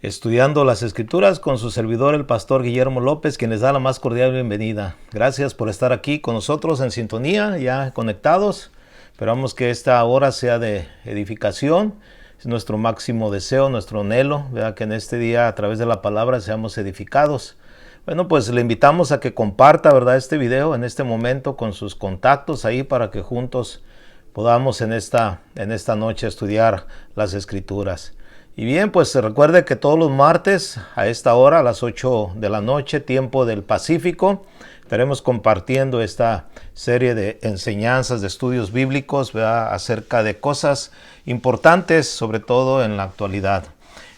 Estudiando las Escrituras con su servidor, el pastor Guillermo López, quien les da la más cordial bienvenida. Gracias por estar aquí con nosotros en sintonía, ya conectados. Esperamos que esta hora sea de edificación. Es nuestro máximo deseo, nuestro anhelo, ¿verdad? Que en este día, a través de la palabra, seamos edificados. Bueno, pues le invitamos a que comparta, ¿verdad?, este video en este momento con sus contactos ahí para que juntos podamos en esta noche estudiar las Escrituras. Y bien, pues recuerde que todos los martes a esta hora, a las 8 de la noche, tiempo del Pacífico, estaremos compartiendo esta serie de enseñanzas, de estudios bíblicos, ¿verdad?, acerca de cosas importantes, sobre todo en la actualidad.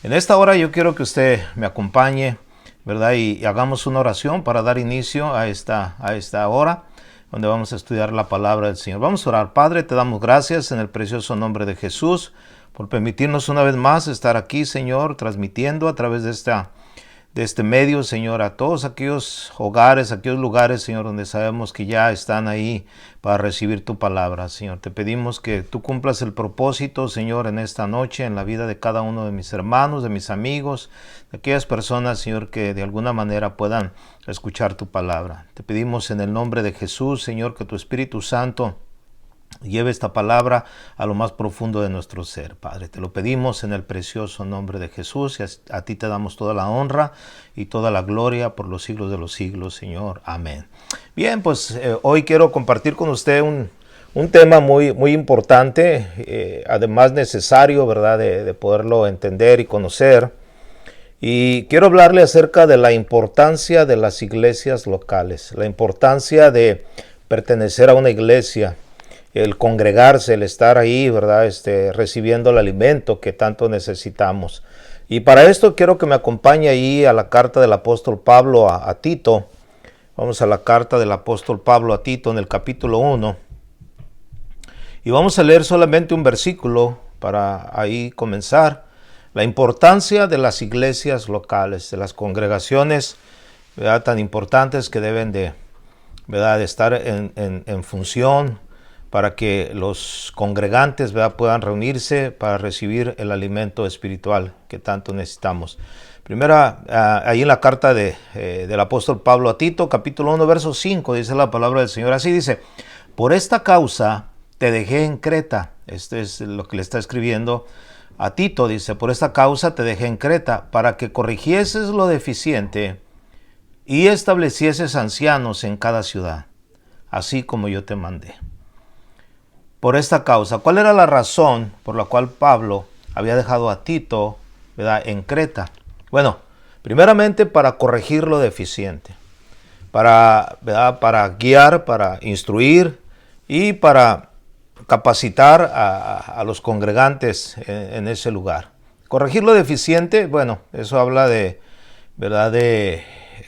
En esta hora yo quiero que usted me acompañe, ¿verdad?, y hagamos una oración para dar inicio a esta hora, donde vamos a estudiar la palabra del Señor. Vamos a orar. Padre, te damos gracias en el precioso nombre de Jesús, por permitirnos una vez más estar aquí, Señor, transmitiendo a través de este medio, Señor, a todos aquellos hogares, aquellos lugares, Señor, donde sabemos que ya están ahí para recibir tu palabra, Señor. Te pedimos que tú cumplas el propósito, Señor, en esta noche, en la vida de cada uno de mis hermanos, de mis amigos, de aquellas personas, Señor, que de alguna manera puedan escuchar tu palabra. Te pedimos en el nombre de Jesús, Señor, que tu Espíritu Santo lleve esta palabra a lo más profundo de nuestro ser, Padre. Te lo pedimos en el precioso nombre de Jesús y a ti te damos toda la honra y toda la gloria por los siglos de los siglos, Señor. Amén. Bien, pues hoy quiero compartir con usted un tema muy importante, además necesario, ¿verdad?, de poderlo entender y conocer. Y quiero hablarle acerca de la importancia de las iglesias locales, la importancia de pertenecer a una iglesia, el congregarse, el estar ahí, ¿verdad?, recibiendo el alimento que tanto necesitamos. Y para esto quiero que me acompañe ahí a la carta del apóstol Pablo a Tito. Vamos a la carta del apóstol Pablo a Tito en el capítulo 1. Y vamos a leer solamente un versículo para ahí comenzar. La importancia de las iglesias locales, de las congregaciones, ¿verdad?, tan importantes que deben de, ¿verdad?, de estar en función para que los congregantes, ¿verdad?, puedan reunirse para recibir el alimento espiritual que tanto necesitamos. Primera, ahí en la carta del apóstol Pablo a Tito, capítulo 1, verso 5, dice la palabra del Señor. Así dice: por esta causa te dejé en Creta. Este es lo que le está escribiendo a Tito. Dice: por esta causa te dejé en Creta, para que corrigieses lo deficiente y establecieses ancianos en cada ciudad, así como yo te mandé. Por esta causa. ¿Cuál era la razón por la cual Pablo había dejado a Tito, ¿verdad?, en Creta? Bueno, primeramente para corregir lo deficiente, ¿verdad?, para guiar, para instruir y para capacitar a los congregantes en ese lugar. Corregir lo deficiente, bueno, eso habla de, ¿verdad?, de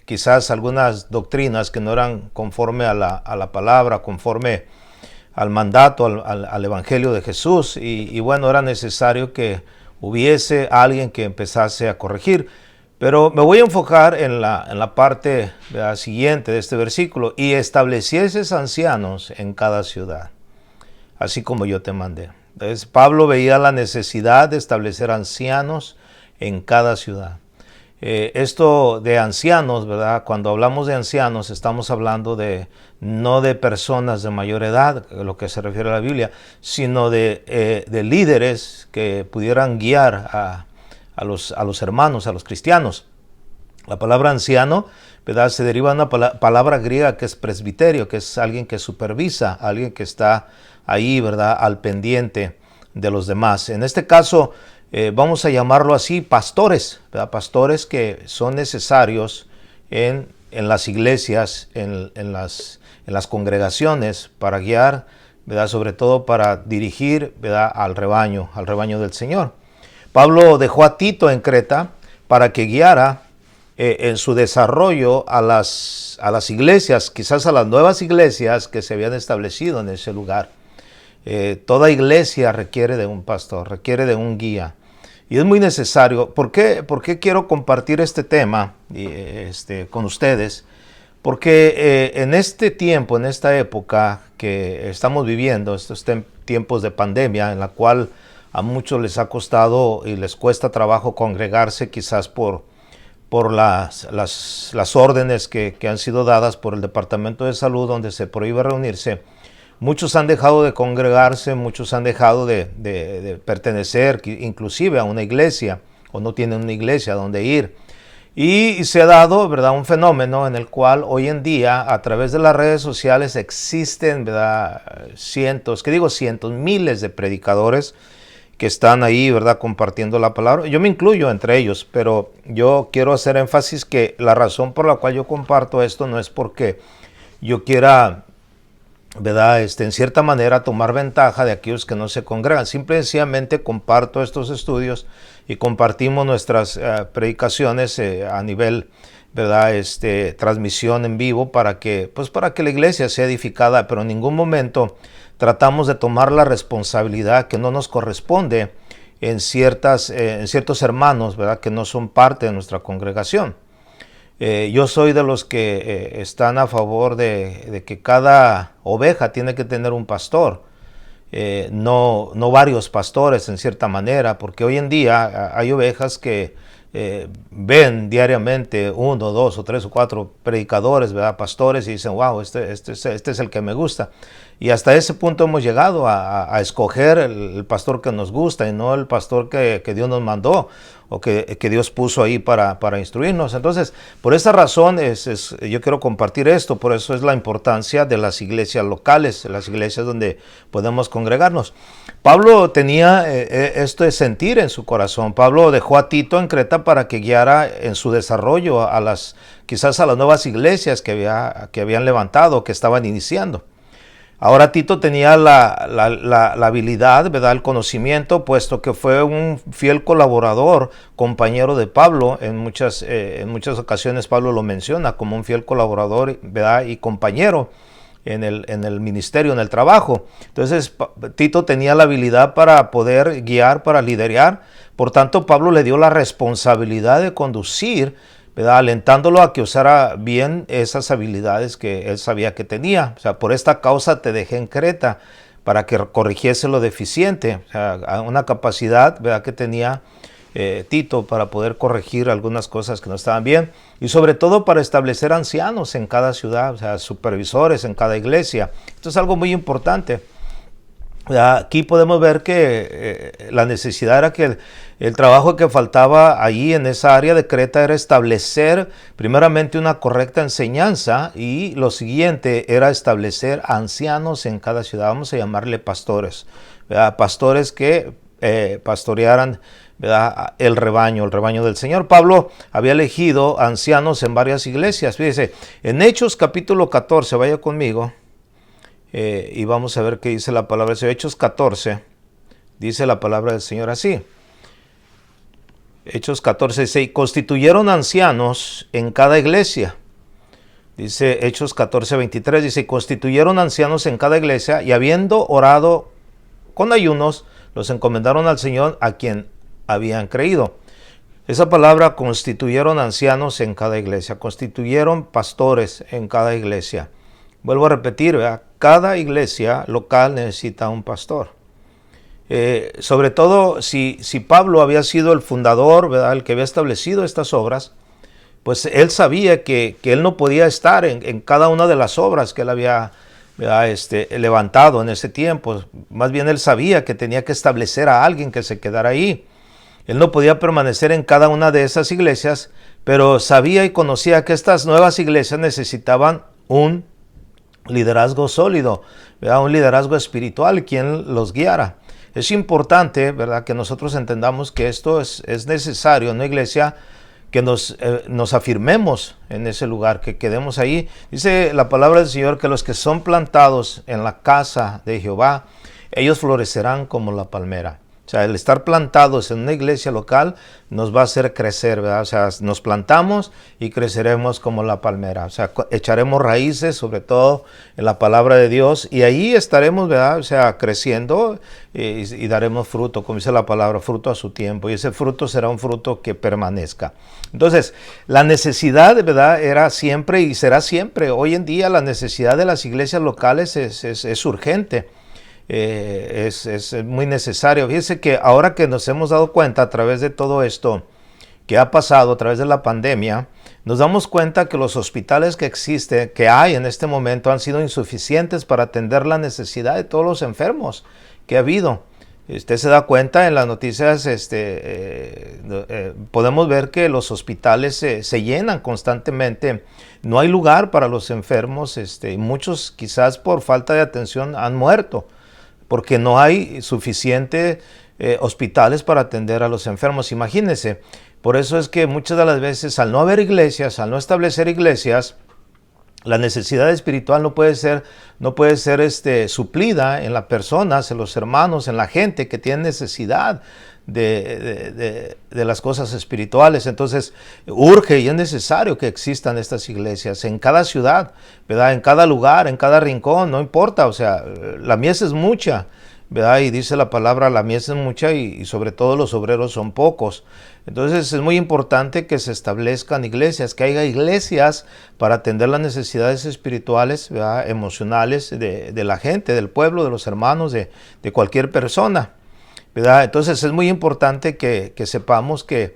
quizás algunas doctrinas que no eran conforme a la palabra, conforme al mandato, al evangelio de Jesús, y bueno, era necesario que hubiese alguien que empezase a corregir. Pero me voy a enfocar en la parte siguiente de este versículo: y establecieses ancianos en cada ciudad, así como yo te mandé. Entonces Pablo veía la necesidad de establecer ancianos en cada ciudad. Esto de ancianos, ¿verdad?, cuando hablamos de ancianos estamos hablando no de personas de mayor edad, lo que se refiere a la Biblia, sino de líderes que pudieran guiar a los hermanos, a los cristianos. La palabra anciano, ¿verdad?, se deriva de una palabra griega que es presbiterio, que es alguien que supervisa, alguien que está ahí, ¿verdad?, al pendiente de los demás. En este caso, vamos a llamarlo así, pastores, ¿verdad?, pastores que son necesarios en las iglesias, en las congregaciones, para guiar, ¿verdad?, sobre todo para dirigir, ¿verdad?, al rebaño del Señor. Pablo dejó a Tito en Creta para que guiara en su desarrollo a las iglesias, quizás a las nuevas iglesias que se habían establecido en ese lugar. Toda iglesia requiere de un pastor, requiere de un guía. Y es muy necesario. ¿Por qué quiero compartir este tema con ustedes? Porque en este tiempo, en esta época que estamos viviendo, estos tiempos de pandemia, en la cual A muchos les ha costado y les cuesta trabajo congregarse, quizás por las órdenes que han sido dadas por el Departamento de Salud, donde se prohíbe reunirse. Muchos han dejado de congregarse, muchos han dejado de pertenecer inclusive a una iglesia, o no tienen una iglesia donde ir. Y se ha dado, ¿verdad?, un fenómeno en el cual hoy en día a través de las redes sociales existen, ¿verdad?, cientos, miles de predicadores que están ahí, ¿verdad?, compartiendo la palabra. Yo me incluyo entre ellos, pero yo quiero hacer énfasis que la razón por la cual yo comparto esto no es porque yo quiera, ¿verdad?, en cierta manera tomar ventaja de aquellos que no se congregan. Simple y sencillamente comparto estos estudios y compartimos nuestras predicaciones a nivel, ¿verdad?, transmisión en vivo para que la iglesia sea edificada, pero en ningún momento tratamos de tomar la responsabilidad que no nos corresponde en ciertos hermanos, ¿verdad?, que no son parte de nuestra congregación. Yo soy de los que están a favor de que cada oveja tiene que tener un pastor, no varios pastores en cierta manera, porque hoy en día hay ovejas que ven diariamente 1, 2 o 3 o 4 predicadores, ¿verdad?, pastores, y dicen, wow, este es el que me gusta. Y hasta ese punto hemos llegado a escoger el pastor que nos gusta y no el pastor que Dios nos mandó o que Dios puso ahí para instruirnos. Entonces, por esa razón yo quiero compartir esto, por eso es la importancia de las iglesias locales, las iglesias donde podemos congregarnos. Pablo tenía esto de sentir en su corazón. Pablo dejó a Tito en Creta para que guiara en su desarrollo quizás a las nuevas iglesias que habían levantado, que estaban iniciando. Ahora Tito tenía la habilidad, ¿verdad?, el conocimiento, puesto que fue un fiel colaborador, compañero de Pablo. En muchas ocasiones Pablo lo menciona como un fiel colaborador, ¿verdad?, y compañero en el ministerio, en el trabajo. Entonces Tito tenía la habilidad para poder guiar, para liderar. Por tanto, Pablo le dio la responsabilidad de conducir, ¿verdad?, alentándolo a que usara bien esas habilidades que él sabía que tenía. O sea, por esta causa te dejé en Creta, para que corrigiese lo deficiente. O sea, una capacidad, ¿verdad?, que tenía Tito para poder corregir algunas cosas que no estaban bien, y sobre todo para establecer ancianos en cada ciudad, o sea, supervisores en cada iglesia. Esto es algo muy importante. Aquí podemos ver que la necesidad era que el trabajo que faltaba allí en esa área de Creta era establecer primeramente una correcta enseñanza, y lo siguiente era establecer ancianos en cada ciudad. Vamos a llamarle pastores, ¿verdad?, pastores que pastorearan, ¿verdad?, el rebaño del Señor. Pablo había elegido ancianos en varias iglesias. Fíjese, en Hechos capítulo 14, vaya conmigo. Y vamos a ver qué dice la palabra de Hechos 14. Dice la palabra del Señor así. Hechos 14 dice, y constituyeron ancianos en cada iglesia. Dice Hechos 14, 23, dice, y constituyeron ancianos en cada iglesia, y habiendo orado con ayunos, los encomendaron al Señor, a quien habían creído. Esa palabra, constituyeron ancianos en cada iglesia, constituyeron pastores en cada iglesia. Vuelvo a repetir, ¿verdad?, cada iglesia local necesita un pastor. Sobre todo si Pablo había sido el fundador, ¿verdad?, el que había establecido estas obras, pues él sabía que él no podía estar en cada una de las obras que él había, ¿verdad?, levantado en ese tiempo. Más bien él sabía que tenía que establecer a alguien que se quedara ahí. Él no podía permanecer en cada una de esas iglesias, pero sabía y conocía que estas nuevas iglesias necesitaban un liderazgo sólido, ¿verdad?, un liderazgo espiritual, quien los guiara. Es importante, ¿verdad?, que nosotros entendamos que esto es necesario en una iglesia, que nos afirmemos en ese lugar, que quedemos ahí. Dice la palabra del Señor que los que son plantados en la casa de Jehová, ellos florecerán como la palmera. O sea, el estar plantados en una iglesia local nos va a hacer crecer, ¿verdad? O sea, nos plantamos y creceremos como la palmera. O sea, echaremos raíces, sobre todo en la palabra de Dios, y ahí estaremos, ¿verdad?, o sea, creciendo y daremos fruto, como dice la palabra, fruto a su tiempo. Y ese fruto será un fruto que permanezca. Entonces, la necesidad, ¿verdad?, era siempre y será siempre. Hoy en día la necesidad de las iglesias locales es urgente. es muy necesario. Fíjese que ahora que nos hemos dado cuenta a través de todo esto que ha pasado, a través de la pandemia, nos damos cuenta que los hospitales que existen, que hay en este momento, han sido insuficientes para atender la necesidad de todos los enfermos que ha habido. Usted se da cuenta en las noticias, podemos ver que los hospitales se llenan constantemente. No hay lugar para los enfermos, y muchos quizás por falta de atención han muerto, porque no hay suficientes hospitales para atender a los enfermos. Imagínense, por eso es que muchas de las veces al no haber iglesias, al no establecer iglesias, la necesidad espiritual no puede ser suplida en las personas, en los hermanos, en la gente que tiene necesidad de las cosas espirituales. Entonces urge y es necesario que existan estas iglesias en cada ciudad, ¿verdad? En cada lugar, en cada rincón, no importa, o sea, la mies es mucha, ¿verdad? Y dice la palabra, la mies es mucha y sobre todo los obreros son pocos. Entonces es muy importante que se establezcan iglesias, que haya iglesias para atender las necesidades espirituales, ¿verdad? Emocionales de la gente, del pueblo, de los hermanos, de cualquier persona, ¿verdad? Entonces es muy importante que sepamos que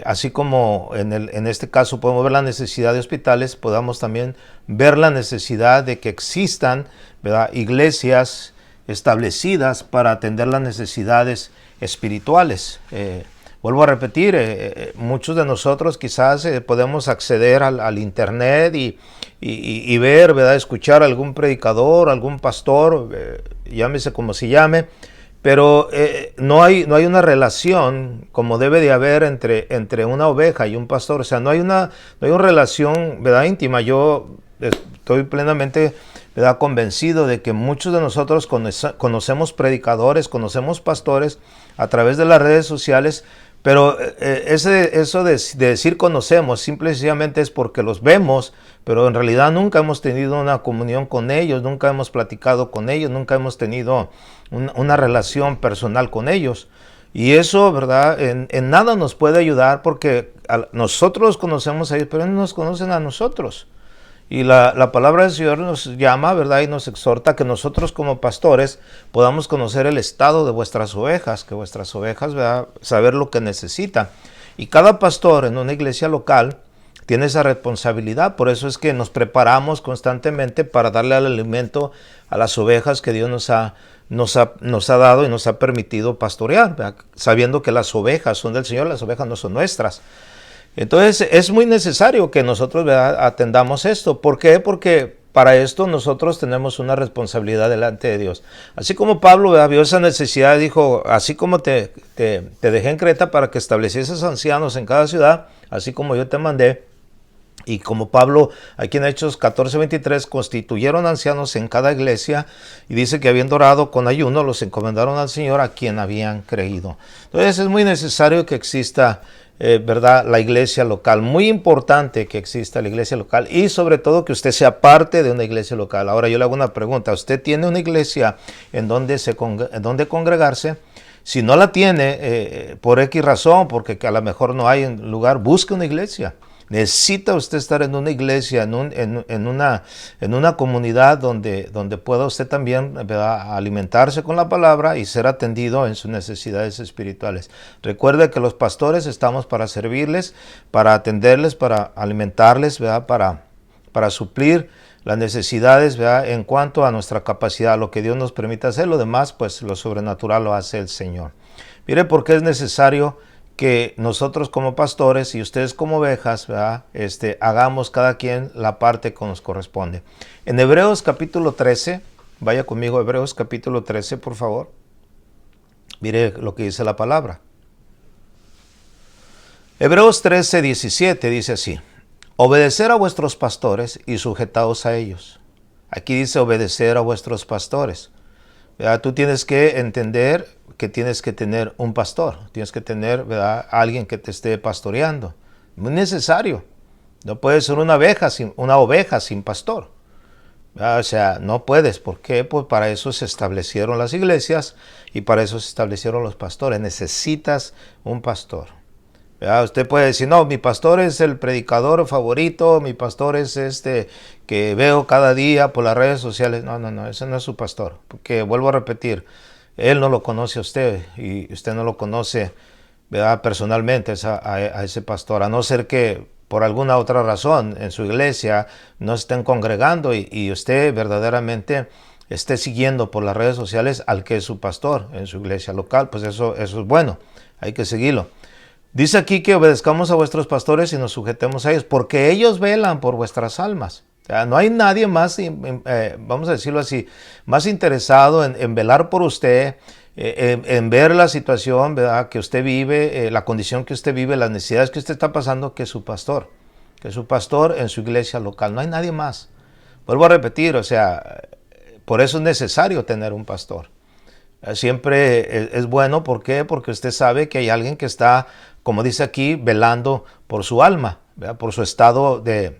así como en este caso podemos ver la necesidad de hospitales, podamos también ver la necesidad de que existan, ¿verdad?, iglesias establecidas para atender las necesidades espirituales. Vuelvo a repetir, muchos de nosotros quizás podemos acceder al internet y ver, ¿verdad?, escuchar a algún predicador, algún pastor, llámese como se llame, pero no hay una relación como debe de haber entre una oveja y un pastor. O sea, no hay una relación, ¿verdad?, íntima. Yo estoy plenamente, ¿verdad?, convencido de que muchos de nosotros conocemos predicadores, conocemos pastores a través de las redes sociales, pero eso de decir conocemos, simple y sencillamente es porque los vemos, pero en realidad nunca hemos tenido una comunión con ellos, nunca hemos platicado con ellos, nunca hemos tenido una relación personal con ellos. Y eso, ¿verdad?, en nada nos puede ayudar, porque nosotros los conocemos a ellos, pero ellos no nos conocen a nosotros. Y la palabra del Señor nos llama, ¿verdad?, y nos exhorta que nosotros como pastores podamos conocer el estado de vuestras ovejas, que vuestras ovejas, ¿verdad?, saber lo que necesitan. Y cada pastor en una iglesia local tiene esa responsabilidad. Por eso es que nos preparamos constantemente para darle el alimento a las ovejas que Dios nos ha dado y nos ha permitido pastorear, ¿verdad?, sabiendo que las ovejas son del Señor, las ovejas no son nuestras. Entonces es muy necesario que nosotros, ¿verdad?, atendamos esto. ¿Por qué? Porque para esto nosotros tenemos una responsabilidad delante de Dios. Así como Pablo, ¿verdad?, vio esa necesidad, dijo, así como te dejé en Creta para que establecieses ancianos en cada ciudad, así como yo te mandé. Y como Pablo, aquí en Hechos 14:23, constituyeron ancianos en cada iglesia, y dice que habiendo orado con ayuno, los encomendaron al Señor a quien habían creído. Entonces es muy necesario que exista, ¿verdad?, la iglesia local. Muy importante que exista la iglesia local, y sobre todo que usted sea parte de una iglesia local. Ahora yo le hago una pregunta. ¿Usted tiene una iglesia en donde congregarse? Si no la tiene, por X razón, porque a lo mejor no hay lugar, busque una iglesia. Necesita usted estar en una iglesia, en una comunidad donde pueda usted también, ¿verdad?, alimentarse con la palabra y ser atendido en sus necesidades espirituales. Recuerde que los pastores estamos para servirles, para atenderles, para alimentarles, ¿verdad?, para suplir las necesidades, ¿verdad?, en cuanto a nuestra capacidad, lo que Dios nos permite hacer. Lo demás, pues lo sobrenatural lo hace el Señor. Mire por qué es necesario que nosotros como pastores y ustedes como ovejas, ¿verdad?, hagamos cada quien la parte que nos corresponde. En Hebreos capítulo 13, vaya conmigo a Hebreos capítulo 13, por favor. Mire lo que dice la palabra. Hebreos 13, 17 dice así: obedecer a vuestros pastores y sujetaos a ellos. Aquí dice obedecer a vuestros pastores. ¿Verdad? Tú tienes que entender que tienes que tener un pastor, tienes que tener, ¿verdad?, alguien que te esté pastoreando. Muy necesario. No puedes ser una oveja sin pastor. ¿Verdad? O sea, no puedes. ¿Por qué? Pues para eso se establecieron las iglesias y para eso se establecieron los pastores. Necesitas un pastor. ¿verdad? Usted puede decir, no, mi pastor es el predicador favorito, mi pastor es este que veo cada día por las redes sociales. No, no, no, ese no es su pastor. Porque vuelvo a repetir, él no lo conoce a usted y usted no lo conoce, ¿verdad? Personalmente a ese pastor, a no ser que por alguna otra razón en su iglesia no estén congregando y usted verdaderamente esté siguiendo por las redes sociales al que es su pastor en su iglesia local, pues eso es bueno, hay que seguirlo. Dice aquí que obedezcamos a vuestros pastores y nos sujetemos a ellos, porque ellos velan por vuestras almas. O sea, no hay nadie más, vamos a decirlo así, más interesado en velar por usted, en ver la situación, ¿verdad?, que usted vive, la condición que usted vive, las necesidades que usted está pasando, que su pastor. Que su pastor en su iglesia local. No hay nadie más. Vuelvo a repetir, o sea, por eso es necesario tener un pastor. Siempre es bueno, ¿por qué? Porque usted sabe que hay alguien que está, como dice aquí, velando por su alma, ¿verdad?, por su estado de,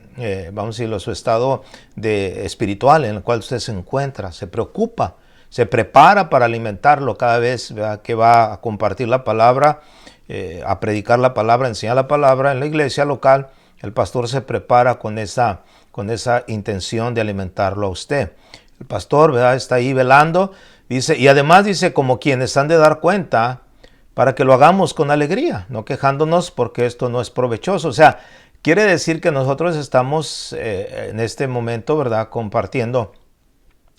vamos a decirlo, su estado de espiritual en el cual usted se encuentra, se preocupa, se prepara para alimentarlo cada vez, ¿verdad?, que va a compartir la palabra, a predicar la palabra, a enseñar la palabra en la iglesia local. El pastor se prepara con esa intención de alimentarlo a usted. El pastor, ¿verdad?, está ahí velando, dice, y además dice, como quienes han de dar cuenta, para que lo hagamos con alegría, no quejándonos porque esto no es provechoso. O sea, quiere decir que nosotros estamos en este momento, ¿verdad?, compartiendo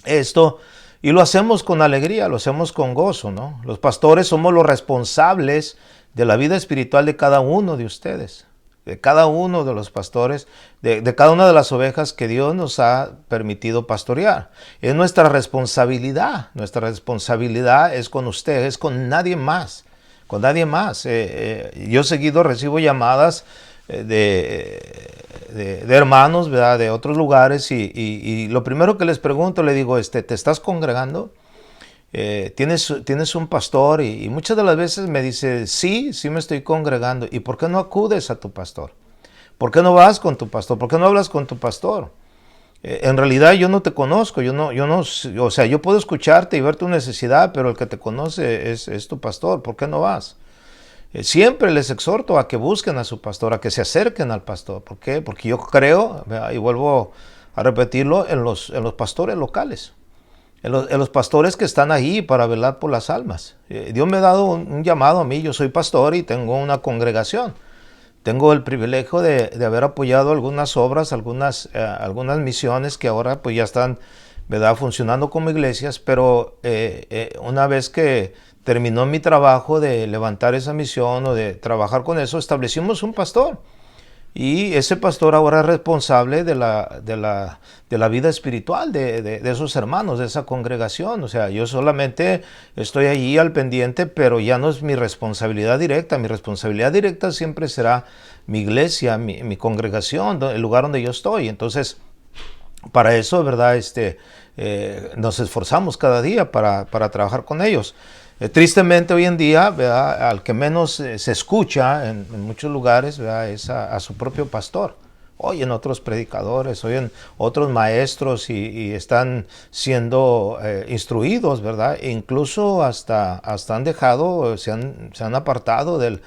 esto y lo hacemos con alegría, lo hacemos con gozo, ¿no? Los pastores somos los responsables de la vida espiritual de cada uno de ustedes, de cada uno de los pastores, de cada una de las ovejas que Dios nos ha permitido pastorear. Es nuestra responsabilidad es con usted, es con nadie más, con nadie más. Yo seguido recibo llamadas de hermanos, ¿verdad?, de otros lugares y lo primero que les pregunto, le digo, ¿te estás congregando? ¿Tienes un pastor? Y muchas de las veces me dice, sí me estoy congregando. ¿Y por qué no acudes a tu pastor? ¿Por qué no vas con tu pastor? ¿Por qué no hablas con tu pastor? En realidad yo no te conozco, o sea, yo puedo escucharte y ver tu necesidad, pero el que te conoce es tu pastor. ¿Por qué no vas? Siempre les exhorto a que busquen a su pastor, a que se acerquen al pastor. ¿Por qué? Porque yo creo, y vuelvo a repetirlo, en los pastores locales. En los pastores que están ahí para velar por las almas. Dios me ha dado un llamado a mí, yo soy pastor y tengo una congregación. Tengo el privilegio de haber apoyado algunas obras, algunas misiones que ahora pues ya están, ¿verdad?, funcionando como iglesias, pero una vez que terminó mi trabajo de levantar esa misión o de trabajar con eso, establecimos un pastor. Y ese pastor ahora es responsable de la vida espiritual de esos hermanos, de esa congregación. O sea, yo solamente estoy allí al pendiente, pero ya no es mi responsabilidad directa. Mi responsabilidad directa siempre será mi iglesia, mi congregación, el lugar donde yo estoy. Entonces, para eso, ¿verdad?, nos esforzamos cada día para trabajar con ellos. Tristemente hoy en día, ¿verdad?, al que menos se escucha en muchos lugares, ¿verdad?, es a su propio pastor. Oyen otros predicadores, oyen otros maestros y están siendo instruidos, ¿verdad? E incluso hasta han dejado, se han apartado del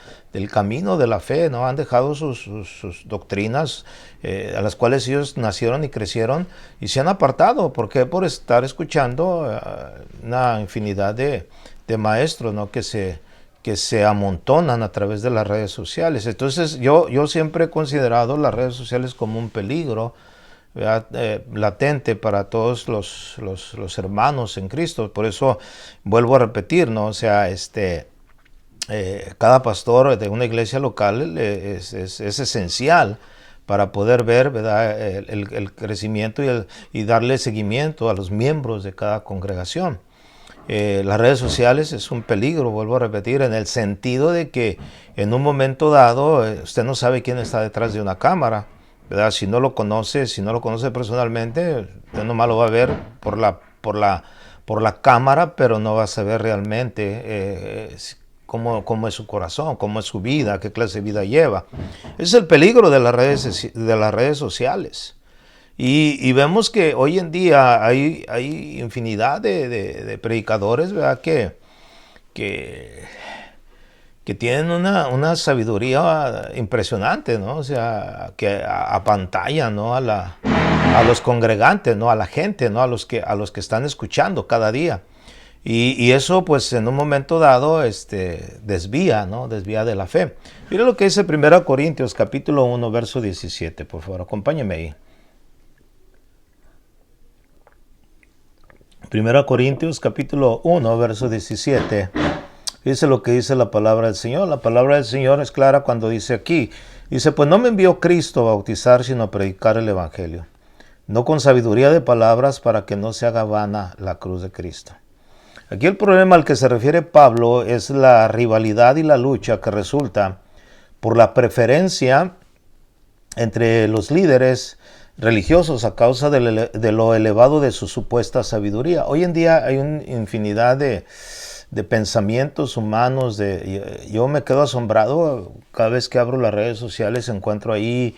camino de la fe, ¿no? Han dejado sus doctrinas a las cuales ellos nacieron y crecieron y se han apartado. ¿Por qué? Por estar escuchando una infinidad de maestros, ¿no?, que se amontonan a través de las redes sociales. Entonces yo siempre he considerado las redes sociales como un peligro, latente para todos los hermanos en Cristo. Por eso vuelvo a repetir, ¿no? O sea, cada pastor de una iglesia local es esencial para poder ver, ¿verdad?, el crecimiento y darle seguimiento a los miembros de cada congregación. Las redes sociales es un peligro, vuelvo a repetir, en el sentido de que en un momento dado usted no sabe quién está detrás de una cámara, ¿verdad? Si no lo conoce personalmente, usted nomás lo va a ver por la cámara, pero no va a saber realmente cómo es su corazón, cómo es su vida, qué clase de vida lleva. Ese es el peligro de las redes sociales. Y vemos que hoy en día hay infinidad de predicadores, ¿verdad?, que que tienen una sabiduría impresionante, ¿no? O sea, que apantallan, ¿no? A los congregantes, ¿no? A la gente, ¿no? A los que están escuchando cada día. Y eso, pues, en un momento dado, desvía, ¿no? Desvía de la fe. Mira lo que dice 1 Corintios, capítulo 1, verso 17, por favor, acompáñeme ahí. 1 Corintios, capítulo 1, verso 17. Dice lo que dice la palabra del Señor. La palabra del Señor es clara cuando dice aquí. Dice, pues no me envió Cristo a bautizar, sino a predicar el Evangelio. No con sabiduría de palabras para que no se haga vana la cruz de Cristo. Aquí el problema al que se refiere Pablo es la rivalidad y la lucha que resulta por la preferencia entre los líderes religiosos a causa de lo elevado de su supuesta sabiduría. Hoy en día hay una infinidad de pensamientos humanos. Yo me quedo asombrado cada vez que abro las redes sociales, encuentro ahí,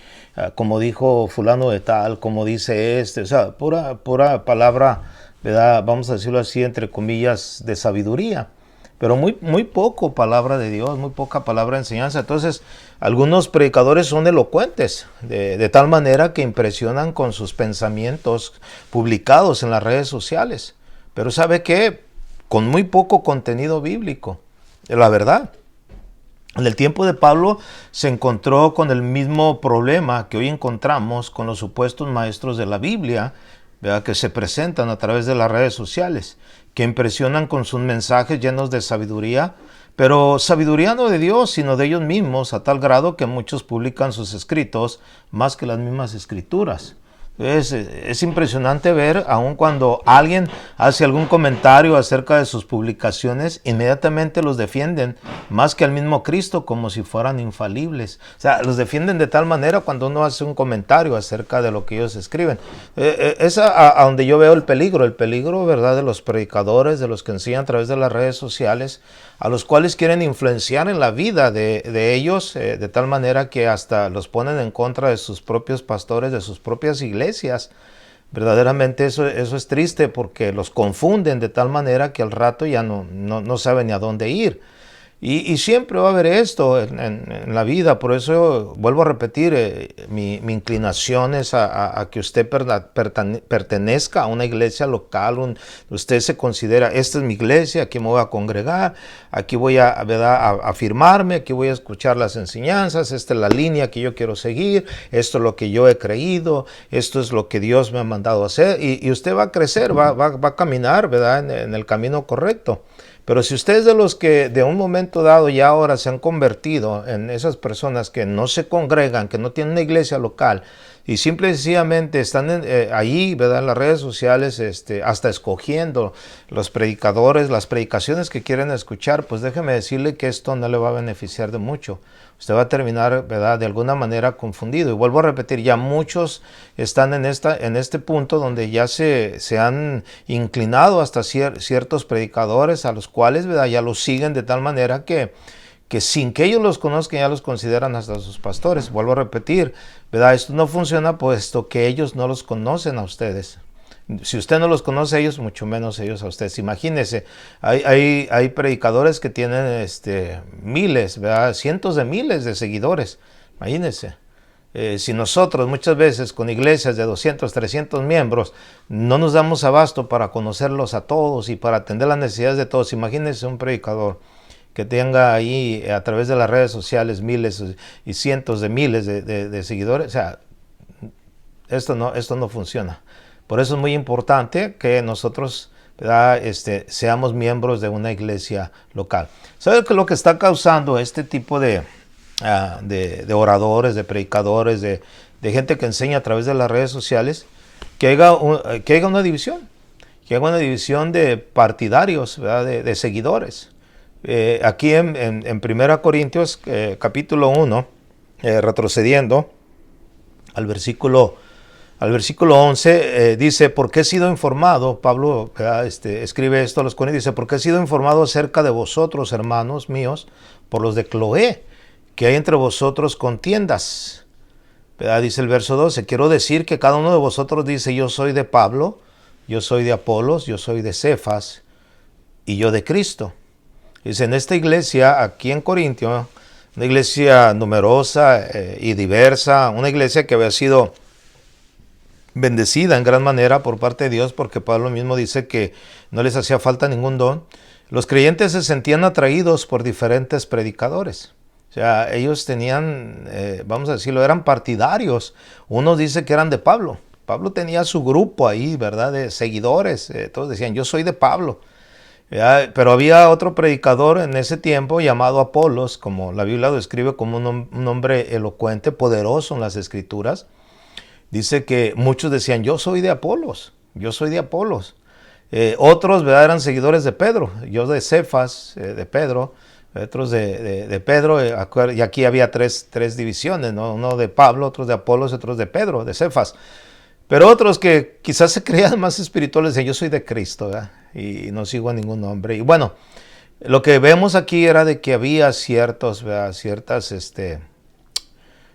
como dijo fulano de tal, como dice o sea, pura palabra, ¿verdad? Vamos a decirlo así, entre comillas, de sabiduría. Pero muy poco palabra de Dios, muy poca palabra de enseñanza. Entonces, algunos predicadores son elocuentes, de tal manera que impresionan con sus pensamientos publicados en las redes sociales. Pero ¿sabe qué? Con muy poco contenido bíblico, la verdad. En el tiempo de Pablo se encontró con el mismo problema que hoy encontramos con los supuestos maestros de la Biblia, ¿verdad? Que se presentan a través de las redes sociales, que impresionan con sus mensajes llenos de sabiduría, pero sabiduría no de Dios, sino de ellos mismos, a tal grado que muchos publican sus escritos más que las mismas escrituras. Es impresionante ver, aun cuando alguien hace algún comentario acerca de sus publicaciones, inmediatamente los defienden más que al mismo Cristo, como si fueran infalibles. O sea, los defienden de tal manera cuando uno hace un comentario acerca de lo que ellos escriben. Es a donde yo veo el peligro, ¿verdad?, de los predicadores, de los que enseñan a través de las redes sociales, a los cuales quieren influenciar en la vida de ellos, de tal manera que hasta los ponen en contra de sus propios pastores, de sus propias iglesias. Verdaderamente eso es triste, porque los confunden de tal manera que al rato ya no saben ni a dónde ir. Y siempre va a haber esto en la vida. Por eso vuelvo a repetir, mi inclinación es a que usted pertenezca a una iglesia local. Usted se considera, esta es mi iglesia, aquí me voy a congregar, aquí voy a afirmarme, aquí voy a escuchar las enseñanzas, esta es la línea que yo quiero seguir, esto es lo que yo he creído, esto es lo que Dios me ha mandado a hacer. Y usted va a crecer, va a caminar, ¿verdad?, en el camino correcto. Pero si usted es de los que de un momento dado y ahora se han convertido en esas personas que no se congregan, que no tienen una iglesia local y simple y sencillamente están ahí, ¿verdad?, en las redes sociales, hasta escogiendo los predicadores, las predicaciones que quieren escuchar, pues déjeme decirle que esto no le va a beneficiar de mucho. Usted va a terminar, ¿verdad?, de alguna manera confundido. Y vuelvo a repetir, ya muchos están en este punto donde ya se han inclinado hasta ciertos predicadores a los cuales, ¿verdad?, ya los siguen de tal manera que sin que ellos los conozcan ya los consideran hasta sus pastores. Vuelvo a repetir, ¿verdad?, esto no funciona puesto que ellos no los conocen a ustedes. Si usted no los conoce a ellos, mucho menos ellos a ustedes. Imagínense, hay predicadores que tienen miles, ¿verdad?, cientos de miles de seguidores. Imagínense. Si nosotros muchas veces con iglesias de 200, 300 miembros no nos damos abasto para conocerlos a todos y para atender las necesidades de todos, imagínense un predicador que tenga ahí a través de las redes sociales miles y cientos de miles de seguidores. O sea, esto no funciona. Por eso es muy importante que nosotros, ¿verdad?, seamos miembros de una iglesia local. ¿Sabe qué es lo que está causando este tipo de oradores, de predicadores, de gente que enseña a través de las redes sociales? Que haya una división, que haya una división de partidarios, ¿verdad?, de seguidores. Aquí en 1 Corintios capítulo 1, retrocediendo al versículo 11, dice, porque he sido informado, Pablo escribe esto a los Corintios, dice, porque he sido informado acerca de vosotros, hermanos míos, por los de Cloé, que hay entre vosotros contiendas. Dice el verso 12, quiero decir que cada uno de vosotros dice, yo soy de Pablo, yo soy de Apolos, yo soy de Cefas y yo de Cristo. Dice, en esta iglesia, aquí en Corintio, una iglesia numerosa y diversa, una iglesia que había sido bendecida en gran manera por parte de Dios, porque Pablo mismo dice que no les hacía falta ningún don. Los creyentes se sentían atraídos por diferentes predicadores. O sea, ellos tenían, vamos a decirlo, eran partidarios. Uno dice que eran de Pablo. Pablo tenía su grupo ahí, ¿verdad? De seguidores. Todos decían, yo soy de Pablo. Pero había otro predicador en ese tiempo llamado Apolos, como la Biblia lo describe como un hombre elocuente, poderoso en las Escrituras. Dice que muchos decían, yo soy de Apolos, yo soy de Apolos. Otros, ¿verdad?, eran seguidores de Pedro, yo de Cefas, de Pedro, otros de Pedro, y aquí había tres divisiones, ¿no? Uno de Pablo, otros de Apolos, otros de Pedro, de Cefas. Pero otros que quizás se creían más espirituales decían, yo soy de Cristo, ¿verdad? Y no sigo a ningún hombre. Y bueno, lo que vemos aquí era de que había ciertas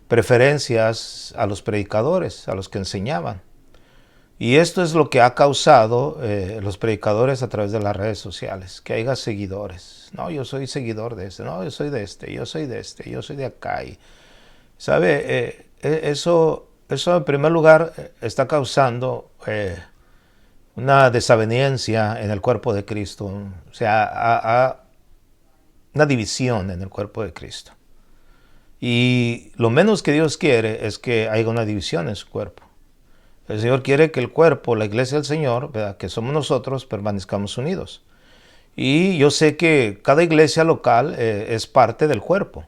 preferencias a los predicadores, a los que enseñaban. Y esto es lo que ha causado los predicadores a través de las redes sociales, que haya seguidores. No, yo soy seguidor de este, no, yo soy de este, yo soy de este, yo soy de acá. Y, ¿sabe? Eso en primer lugar está causando una desaveniencia en el cuerpo de Cristo, o sea, una división en el cuerpo de Cristo. Y lo menos que Dios quiere es que haya una división en su cuerpo. El Señor quiere que el cuerpo, la iglesia del Señor, ¿verdad?, que somos nosotros, permanezcamos unidos. Y yo sé que cada iglesia local es parte del cuerpo.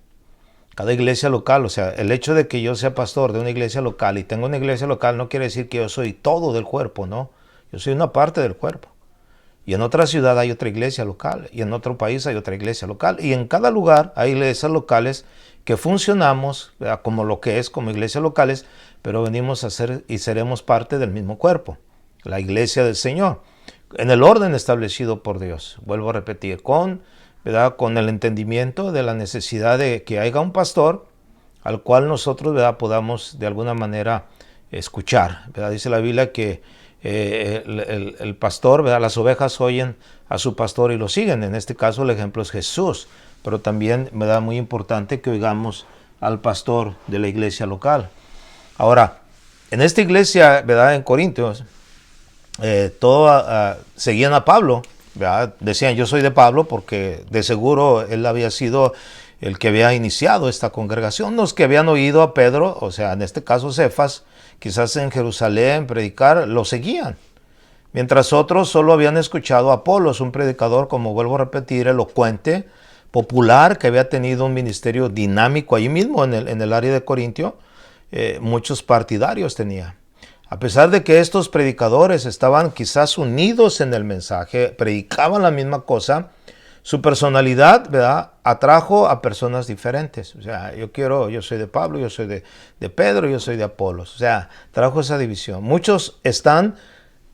Cada iglesia local, o sea, el hecho de que yo sea pastor de una iglesia local y tengo una iglesia local no quiere decir que yo soy todo del cuerpo, no. Yo soy una parte del cuerpo. Y en otra ciudad hay otra iglesia local, y en otro país hay otra iglesia local, y en cada lugar hay iglesias locales que funcionamos, ¿verdad?, como lo que es como iglesias locales, pero venimos a ser y seremos parte del mismo cuerpo, la iglesia del Señor, en el orden establecido por Dios. Vuelvo a repetir, ¿verdad?, con el entendimiento de la necesidad de que haya un pastor al cual nosotros, ¿verdad?, podamos de alguna manera escuchar, ¿verdad? Dice la Biblia que el pastor, ¿verdad?, las ovejas oyen a su pastor y lo siguen. En este caso el ejemplo es Jesús, pero también me da muy importante que oigamos al pastor de la iglesia local. Ahora, en esta iglesia, ¿verdad?, en Corintios, seguían a Pablo, ¿verdad? Decían, yo soy de Pablo, porque de seguro él había sido el que había iniciado esta congregación. Los que habían oído a Pedro, o sea, en este caso Cefas, quizás en Jerusalén predicar, lo seguían. Mientras otros solo habían escuchado a Apolos, un predicador, como vuelvo a repetir, elocuente, popular, que había tenido un ministerio dinámico allí mismo en el área de Corintio. Muchos partidarios tenía. A pesar de que estos predicadores estaban quizás unidos en el mensaje, predicaban la misma cosa, su personalidad, ¿verdad?, atrajo a personas diferentes. O sea, yo soy de Pablo, yo soy de Pedro, yo soy de Apolos. O sea, trajo esa división. Muchos están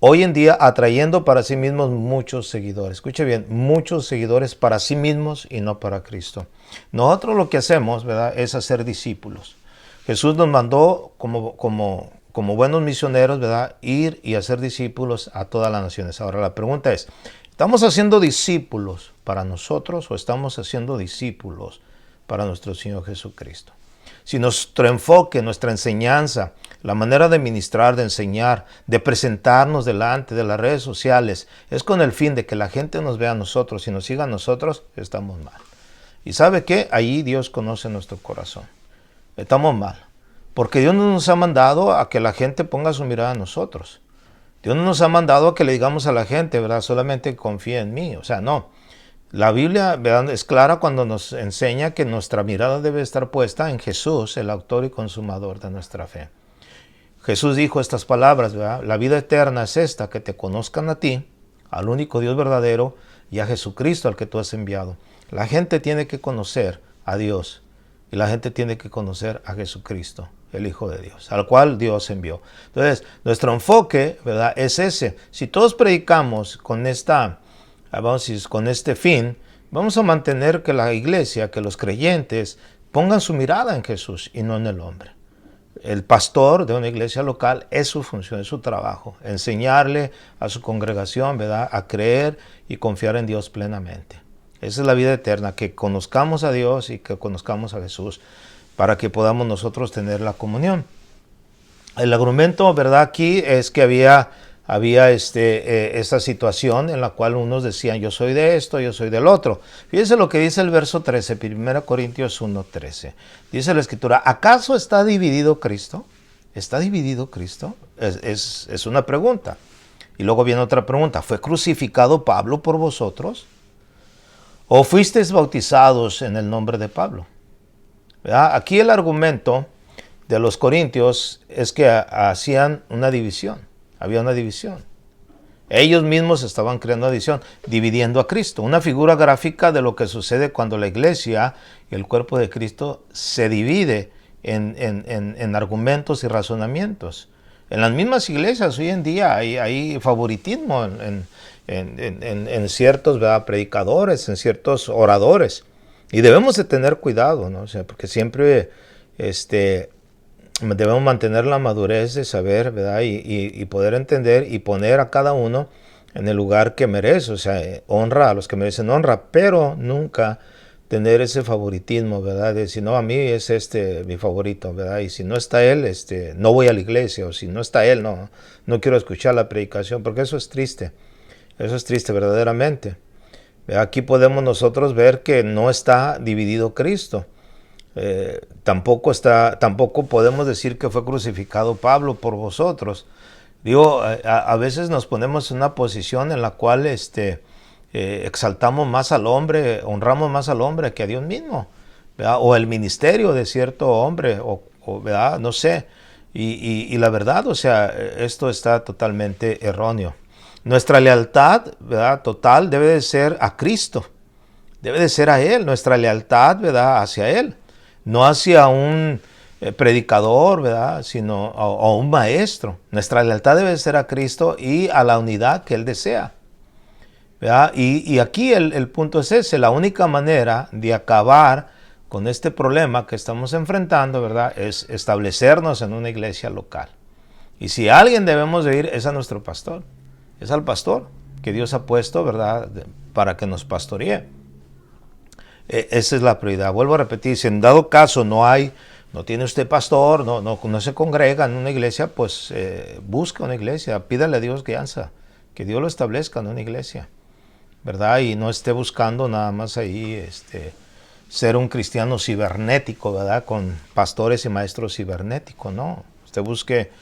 hoy en día atrayendo para sí mismos muchos seguidores. Escuche bien, muchos seguidores para sí mismos y no para Cristo. Nosotros lo que hacemos, ¿verdad?, es hacer discípulos. Jesús nos mandó como buenos misioneros, ¿verdad?, ir y hacer discípulos a todas las naciones. Ahora la pregunta es, ¿estamos haciendo discípulos para nosotros o estamos haciendo discípulos para nuestro Señor Jesucristo? Si nuestro enfoque, nuestra enseñanza, la manera de ministrar, de enseñar, de presentarnos delante de las redes sociales es con el fin de que la gente nos vea a nosotros y nos siga a nosotros, estamos mal. ¿Y sabe qué? Ahí Dios conoce nuestro corazón. Estamos mal. Porque Dios no nos ha mandado a que la gente ponga su mirada en nosotros. Dios no nos ha mandado a que le digamos a la gente, ¿verdad?, solamente confía en mí. O sea, no. La Biblia, ¿verdad?, es clara cuando nos enseña que nuestra mirada debe estar puesta en Jesús, el autor y consumador de nuestra fe. Jesús dijo estas palabras, ¿verdad? La vida eterna es esta, que te conozcan a ti, al único Dios verdadero, y a Jesucristo al que tú has enviado. La gente tiene que conocer a Dios y la gente tiene que conocer a Jesucristo, el Hijo de Dios, al cual Dios envió. Entonces, nuestro enfoque, ¿verdad?, es ese. Si todos predicamos con este fin, vamos a mantener que la iglesia, que los creyentes pongan su mirada en Jesús y no en el hombre. El pastor de una iglesia local es su función, es su trabajo, enseñarle a su congregación, ¿verdad?, a creer y confiar en Dios plenamente. Esa es la vida eterna, que conozcamos a Dios y que conozcamos a Jesús, para que podamos nosotros tener la comunión. El argumento, ¿verdad? Aquí es que había esta situación en la cual unos decían, yo soy de esto, yo soy del otro. Fíjense lo que dice el verso 13, 1 Corintios 1:13. Dice la Escritura, ¿acaso está dividido Cristo? ¿Está dividido Cristo? Es una pregunta. Y luego viene otra pregunta, ¿fue crucificado Pablo por vosotros? ¿O fuisteis bautizados en el nombre de Pablo? ¿Verdad? Aquí el argumento de los corintios es que hacían una división, había una división. Ellos mismos estaban creando una división, dividiendo a Cristo. Una figura gráfica de lo que sucede cuando la iglesia y el cuerpo de Cristo se divide en argumentos y razonamientos. En las mismas iglesias hoy en día hay favoritismo en ciertos, ¿verdad?, predicadores, en ciertos oradores. Y debemos de tener cuidado, ¿no? O sea, porque siempre debemos mantener la madurez de saber, ¿verdad? Y poder entender y poner a cada uno en el lugar que merece. O sea, honra a los que merecen honra, pero nunca tener ese favoritismo, ¿verdad? De si no, a mí es mi favorito, ¿verdad? Y si no está él, no voy a la iglesia, o si no está él, no quiero escuchar la predicación, porque eso es triste. Eso es triste verdaderamente. Aquí podemos nosotros ver que no está dividido Cristo. Tampoco podemos decir que fue crucificado Pablo por vosotros. Digo, a veces nos ponemos en una posición en la cual exaltamos más al hombre, honramos más al hombre que a Dios mismo, ¿verdad? O el ministerio de cierto hombre, ¿verdad? No sé. Y la verdad, o sea, esto está totalmente erróneo. Nuestra lealtad, ¿verdad?, total debe de ser a Cristo, debe de ser a Él, nuestra lealtad, ¿verdad?, hacia Él, no hacia un predicador, ¿verdad?, sino a un maestro. Nuestra lealtad debe de ser a Cristo y a la unidad que Él desea, ¿verdad? Y aquí el punto es ese, la única manera de acabar con este problema que estamos enfrentando, ¿verdad?, es establecernos en una iglesia local. Y si a alguien debemos de ir, es a nuestro pastor. Es al pastor que Dios ha puesto, ¿verdad?, para que nos pastoree. Esa es la prioridad. Vuelvo a repetir, si en dado caso no tiene usted pastor, no se congrega en una iglesia, pues busca una iglesia, pídale a Dios guianza, que Dios lo establezca en una iglesia, ¿verdad? Y no esté buscando nada más ahí ser un cristiano cibernético, ¿verdad?, con pastores y maestros cibernéticos, no. Usted busque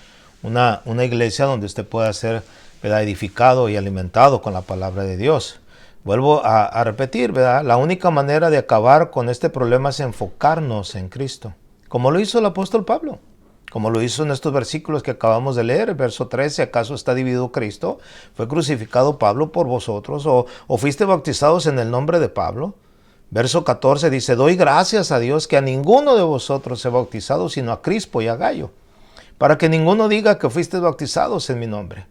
una iglesia donde usted pueda ser, ¿verdad?, edificado y alimentado con la palabra de Dios. Vuelvo a repetir, ¿verdad? La única manera de acabar con este problema es enfocarnos en Cristo, como lo hizo el apóstol Pablo, como lo hizo en estos versículos que acabamos de leer. El verso 13, ¿acaso está dividido Cristo? ¿Fue crucificado Pablo por vosotros? ¿O fuiste bautizados en el nombre de Pablo? Verso 14 dice, doy gracias a Dios que a ninguno de vosotros he bautizado, sino a Crispo y a Gayo, para que ninguno diga que fuiste bautizados en mi nombre.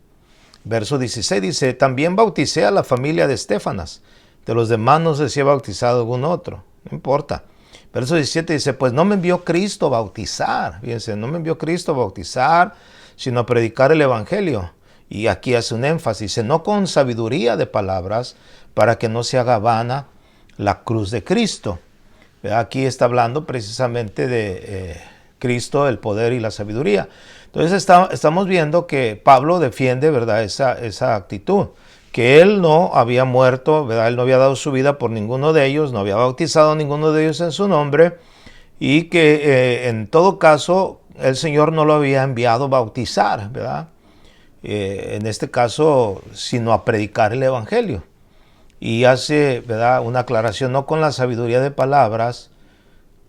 Verso 16 dice, también bauticé a la familia de Estefanas. De los demás no sé si he bautizado algún otro. No importa. Verso 17 dice, pues no me envió Cristo a bautizar. Fíjense, no me envió Cristo a bautizar, sino a predicar el evangelio. Y aquí hace un énfasis, dice, no con sabiduría de palabras, para que no se haga vana la cruz de Cristo. Aquí está hablando precisamente de Cristo, el poder y la sabiduría. Entonces estamos viendo que Pablo defiende, ¿verdad?, esa actitud, que él no había muerto, ¿verdad?, él no había dado su vida por ninguno de ellos, no había bautizado a ninguno de ellos en su nombre, y que en todo caso el Señor no lo había enviado a bautizar, ¿verdad?, en este caso, sino a predicar el evangelio. Y hace, ¿verdad?, una aclaración, no con la sabiduría de palabras,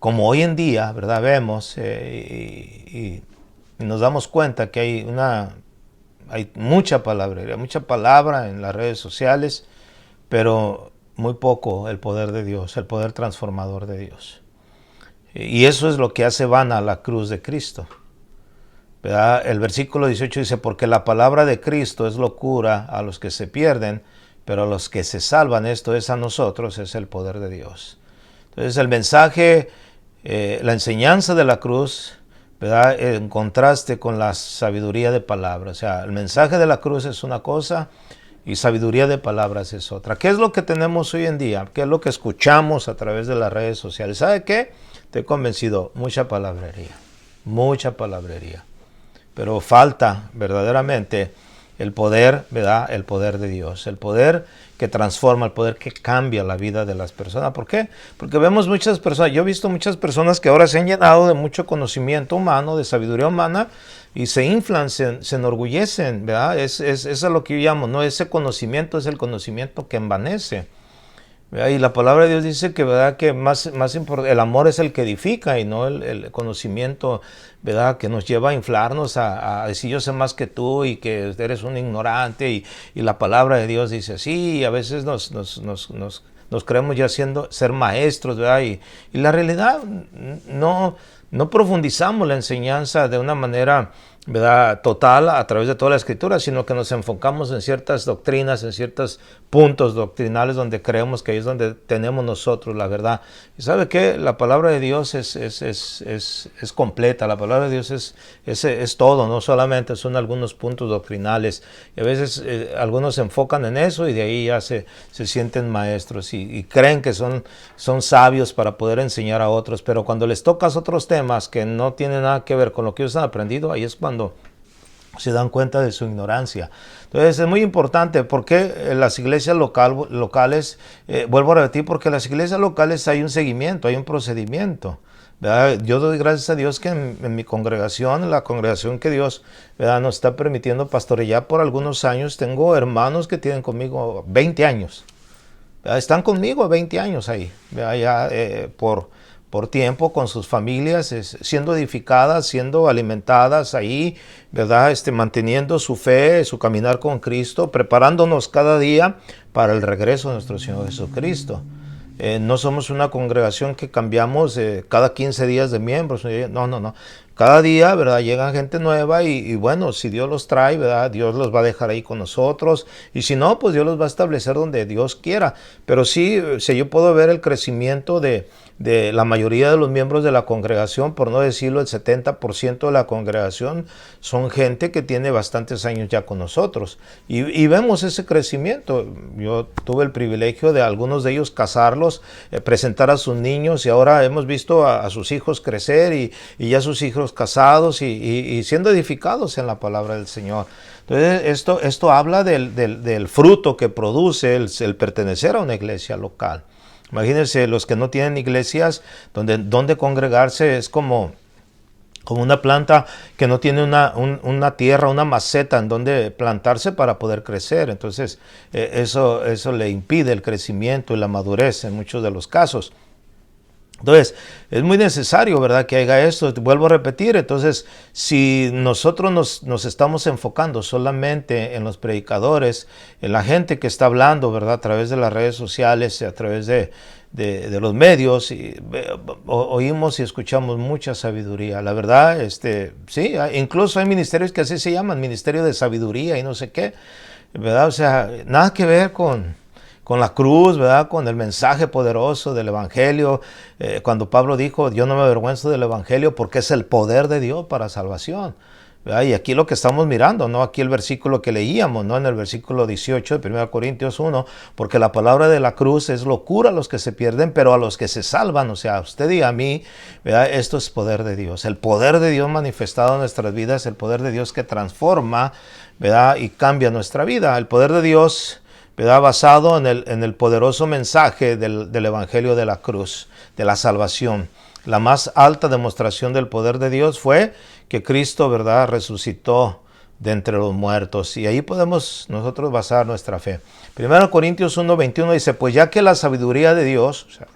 como hoy en día, ¿verdad?, vemos y nos damos cuenta que hay mucha palabrería, mucha palabra en las redes sociales, pero muy poco el poder de Dios, el poder transformador de Dios. Y eso es lo que hace vana la cruz de Cristo, ¿verdad? El versículo 18 dice, porque la palabra de Cristo es locura a los que se pierden, pero a los que se salvan, esto es a nosotros, es el poder de Dios. Entonces el mensaje, la enseñanza de la cruz, ¿verdad?, en contraste con la sabiduría de palabras. O sea, el mensaje de la cruz es una cosa y sabiduría de palabras es otra. ¿Qué es lo que tenemos hoy en día? ¿Qué es lo que escuchamos a través de las redes sociales? ¿Sabe qué? Estoy convencido, mucha palabrería, mucha palabrería. Pero falta verdaderamente el poder, ¿verdad? El poder de Dios, el poder que transforma, el poder que cambia la vida de las personas. ¿Por qué? Porque vemos muchas personas, yo he visto muchas personas que ahora se han llenado de mucho conocimiento humano, de sabiduría humana, y se inflan, se enorgullecen, ¿verdad? Eso es lo que yo llamo, ¿no? Ese conocimiento es el conocimiento que envanece. ¿Verdad? Y la palabra de Dios dice que, ¿verdad? Que más el amor es el que edifica y no el conocimiento, ¿verdad? Que nos lleva a inflarnos, a decir yo sé más que tú y que eres un ignorante, y la palabra de Dios dice así, y a veces nos creemos ya ser maestros, ¿verdad? Y la realidad no profundizamos la enseñanza de una manera, ¿verdad?, total a través de toda la Escritura, sino que nos enfocamos en ciertas doctrinas, en ciertos puntos doctrinales donde creemos que ahí es donde tenemos nosotros la verdad. ¿Y sabe qué? La palabra de Dios es completa, la palabra de Dios es todo, no solamente son algunos puntos doctrinales. Y a veces algunos se enfocan en eso y de ahí ya se sienten maestros y creen que son sabios para poder enseñar a otros, pero cuando les tocas otros temas que no tienen nada que ver con lo que ellos han aprendido, ahí es cuando se dan cuenta de su ignorancia. Entonces es muy importante porque las iglesias locales, vuelvo a repetir, porque en las iglesias locales hay un seguimiento, hay un procedimiento, ¿verdad? Yo doy gracias a Dios que en mi congregación, en la congregación que Dios, ¿verdad?, nos está permitiendo pastorear por algunos años, tengo hermanos que tienen conmigo 20 años, ¿verdad? Están conmigo 20 años ahí, ¿verdad? Ya por tiempo con sus familias, siendo edificadas, siendo alimentadas ahí, ¿verdad? Manteniendo su fe, su caminar con Cristo, preparándonos cada día para el regreso de nuestro Señor Jesucristo. No somos una congregación que cambiamos cada 15 días de miembros, no. Cada día, ¿verdad?, llega gente nueva y bueno, si Dios los trae, ¿verdad?, Dios los va a dejar ahí con nosotros, y si no, pues Dios los va a establecer donde Dios quiera. Pero sí, si yo puedo ver el crecimiento de la mayoría de los miembros de la congregación, por no decirlo el 70% de la congregación, son gente que tiene bastantes años ya con nosotros. Y vemos ese crecimiento. Yo tuve el privilegio de algunos de ellos casarlos, presentar a sus niños, y ahora hemos visto a sus hijos crecer y ya sus hijos casados y siendo edificados en la palabra del Señor. Entonces esto habla del fruto que produce el pertenecer a una iglesia local. Imagínense, los que no tienen iglesias donde congregarse, es como una planta que no tiene una tierra, una maceta en donde plantarse para poder crecer. Entonces eso le impide el crecimiento y la madurez en muchos de los casos. Entonces, es muy necesario, ¿verdad?, que haga esto. Vuelvo a repetir, entonces, si nosotros nos estamos enfocando solamente en los predicadores, en la gente que está hablando, ¿verdad?, a través de las redes sociales, a través de los medios, oímos y escuchamos mucha sabiduría. La verdad, sí, incluso hay ministerios que así se llaman, ministerio de sabiduría y no sé qué, ¿verdad? O sea, nada que ver con la cruz, ¿verdad?, con el mensaje poderoso del Evangelio. Cuando Pablo dijo, yo no me avergüenzo del Evangelio porque es el poder de Dios para salvación, ¿verdad? Y aquí lo que estamos mirando, ¿no? Aquí el versículo que leíamos, ¿no?, en el versículo 18 de 1 Corintios 1, porque la palabra de la cruz es locura a los que se pierden, pero a los que se salvan, o sea, a usted y a mí, ¿verdad?, esto es poder de Dios. El poder de Dios manifestado en nuestras vidas, el poder de Dios que transforma, ¿verdad?, y cambia nuestra vida. El poder de Dios, ¿verdad?, basado en el poderoso mensaje del Evangelio de la cruz, de la salvación. La más alta demostración del poder de Dios fue que Cristo, ¿verdad?, resucitó de entre los muertos. Y ahí podemos nosotros basar nuestra fe. 1 Corintios 1:21 dice, pues ya que la sabiduría de Dios, o sea,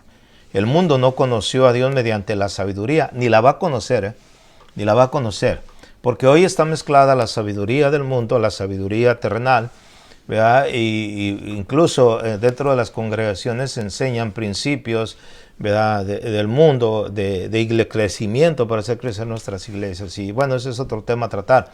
el mundo no conoció a Dios mediante la sabiduría, ni la va a conocer, ni la va a conocer. Porque hoy está mezclada la sabiduría del mundo, la sabiduría terrenal, ¿verdad? Y incluso dentro de las congregaciones se enseñan principios, ¿verdad?, del mundo, de crecimiento para hacer crecer nuestras iglesias. Y bueno, ese es otro tema a tratar.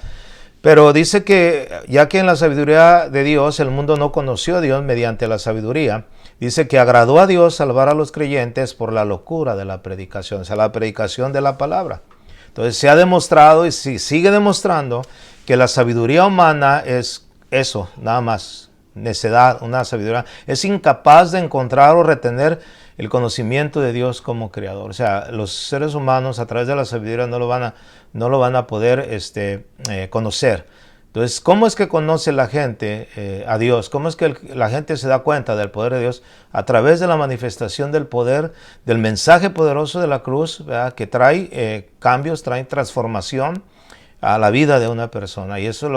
Pero dice que ya que en la sabiduría de Dios el mundo no conoció a Dios mediante la sabiduría, dice que agradó a Dios salvar a los creyentes por la locura de la predicación, o sea, la predicación de la palabra. Entonces se ha demostrado y sigue demostrando que la sabiduría humana es eso, nada más, necedad, una sabiduría. Es incapaz de encontrar o retener el conocimiento de Dios como creador. O sea, los seres humanos a través de la sabiduría no lo van a poder conocer. Entonces, ¿cómo es que conoce la gente a Dios? ¿Cómo es que la gente se da cuenta del poder de Dios? A través de la manifestación del poder, del mensaje poderoso de la cruz, ¿verdad? Que trae cambios, trae transformación a la vida de una persona. Y eso es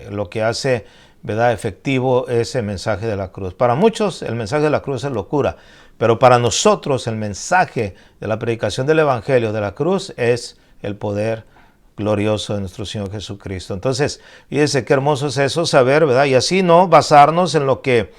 lo que hace, ¿verdad?, efectivo ese mensaje de la cruz. Para muchos el mensaje de la cruz es locura, pero para nosotros el mensaje de la predicación del Evangelio de la cruz es el poder glorioso de nuestro Señor Jesucristo. Entonces, fíjense qué hermoso es eso, saber, ¿verdad? Y así no basarnos en lo que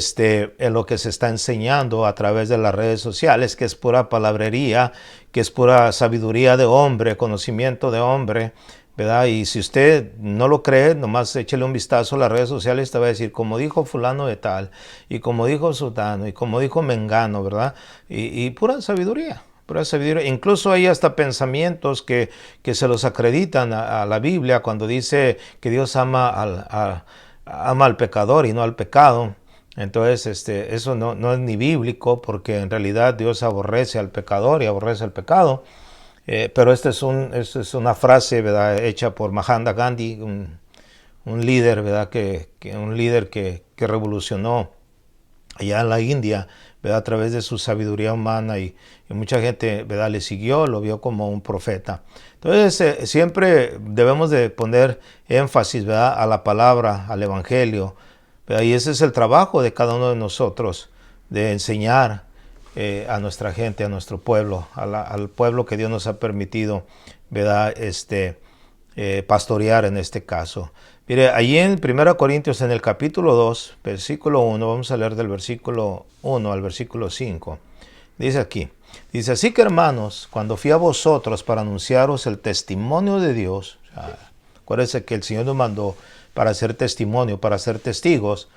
se está enseñando a través de las redes sociales, que es pura palabrería, que es pura sabiduría de hombre, conocimiento de hombre, ¿verdad? Y si usted no lo cree, nomás échele un vistazo a las redes sociales, te va a decir, como dijo fulano de tal, y como dijo sutano, y como dijo mengano, ¿verdad? Y pura sabiduría. Incluso hay hasta pensamientos que se los acreditan a la Biblia cuando dice que Dios ama al pecador y no al pecado. Entonces, eso no es ni bíblico, porque en realidad Dios aborrece al pecador y aborrece el pecado. Pero esta es una frase, ¿verdad?, hecha por Mahatma Gandhi, un líder, ¿verdad?, un líder que revolucionó allá en la India, ¿verdad?, a través de su sabiduría humana, y mucha gente, ¿verdad?, le siguió, lo vio como un profeta. Entonces, siempre debemos de poner énfasis, ¿verdad?, a la palabra, al Evangelio, ¿verdad? Y ese es el trabajo de cada uno de nosotros, de enseñar a nuestra gente, a nuestro pueblo, al pueblo que Dios nos ha permitido, ¿verdad?, pastorear en este caso. Mire, allí en 1 Corintios, en el capítulo 2, versículo 1, vamos a leer del versículo 1 al versículo 5. Dice aquí, dice, así que hermanos, cuando fui a vosotros para anunciaros el testimonio de Dios, o sea, acuérdense que el Señor nos mandó para hacer testimonio, para ser testigos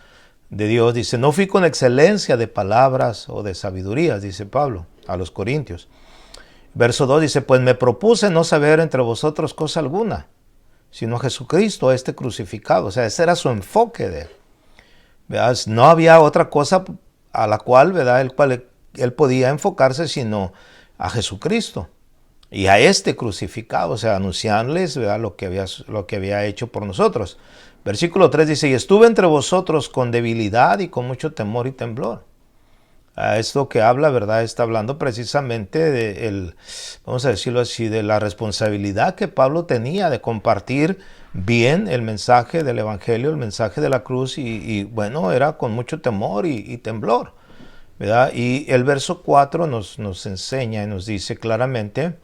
de Dios. Dice, no fui con excelencia de palabras o de sabidurías, dice Pablo a los Corintios. Verso 2 dice, pues me propuse no saber entre vosotros cosa alguna, sino a Jesucristo, crucificado. O sea, ese era su enfoque de él, ¿verdad? No había otra cosa a la cual, ¿verdad?, él podía enfocarse, sino a Jesucristo y a crucificado. O sea, anunciarles, ¿verdad?, lo que había hecho por nosotros. Versículo 3 dice, y estuve entre vosotros con debilidad y con mucho temor y temblor. Esto que habla, ¿verdad?, está hablando precisamente vamos a decirlo así, de la responsabilidad que Pablo tenía de compartir bien el mensaje del Evangelio, el mensaje de la cruz, y bueno, era con mucho temor y temblor, ¿verdad? Y el verso 4 nos enseña y nos dice claramente,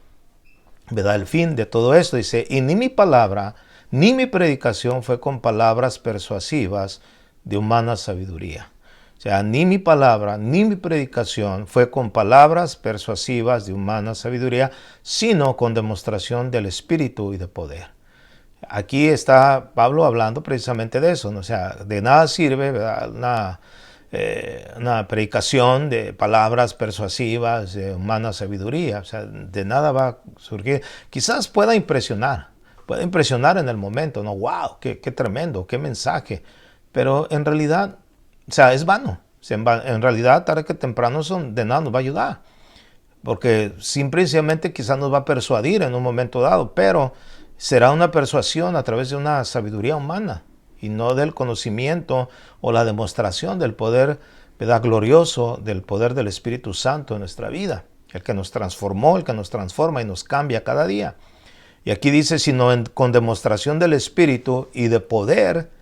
¿verdad?, el fin de todo esto. Dice, y ni mi palabra, ni mi predicación fue con palabras persuasivas de humana sabiduría. O sea, ni mi palabra, ni mi predicación fue con palabras persuasivas de humana sabiduría, sino con demostración del Espíritu y de poder. Aquí está Pablo hablando precisamente de eso, ¿no? O sea, de nada sirve, ¿verdad?, una predicación de palabras persuasivas de humana sabiduría. O sea, de nada va a surgir. Quizás puede impresionar en el momento, ¿no? ¡Wow! ¡Qué tremendo! ¡Qué mensaje! Pero en realidad, o sea, es vano. En realidad, tarde que temprano, de nada nos va a ayudar. Porque simplemente quizás nos va a persuadir en un momento dado, pero será una persuasión a través de una sabiduría humana y no del conocimiento o la demostración del poder, ¿verdad?, glorioso, del poder del Espíritu Santo en nuestra vida. El que nos transformó, el que nos transforma y nos cambia cada día. Y aquí dice, sino con demostración del Espíritu y de poder.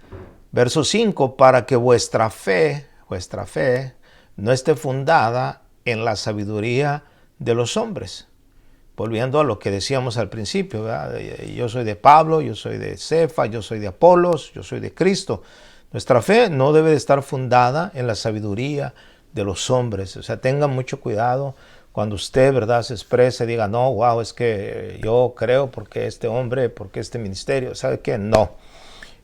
Verso 5, para que vuestra fe no esté fundada en la sabiduría de los hombres. Volviendo a lo que decíamos al principio, ¿verdad? Yo soy de Pablo, yo soy de Cefa, yo soy de Apolos, yo soy de Cristo. Nuestra fe no debe de estar fundada en la sabiduría de los hombres. O sea, tengan mucho cuidado cuando usted, ¿verdad?, se exprese, diga, no, wow, es que yo creo porque este hombre, porque este ministerio, ¿sabe qué? No.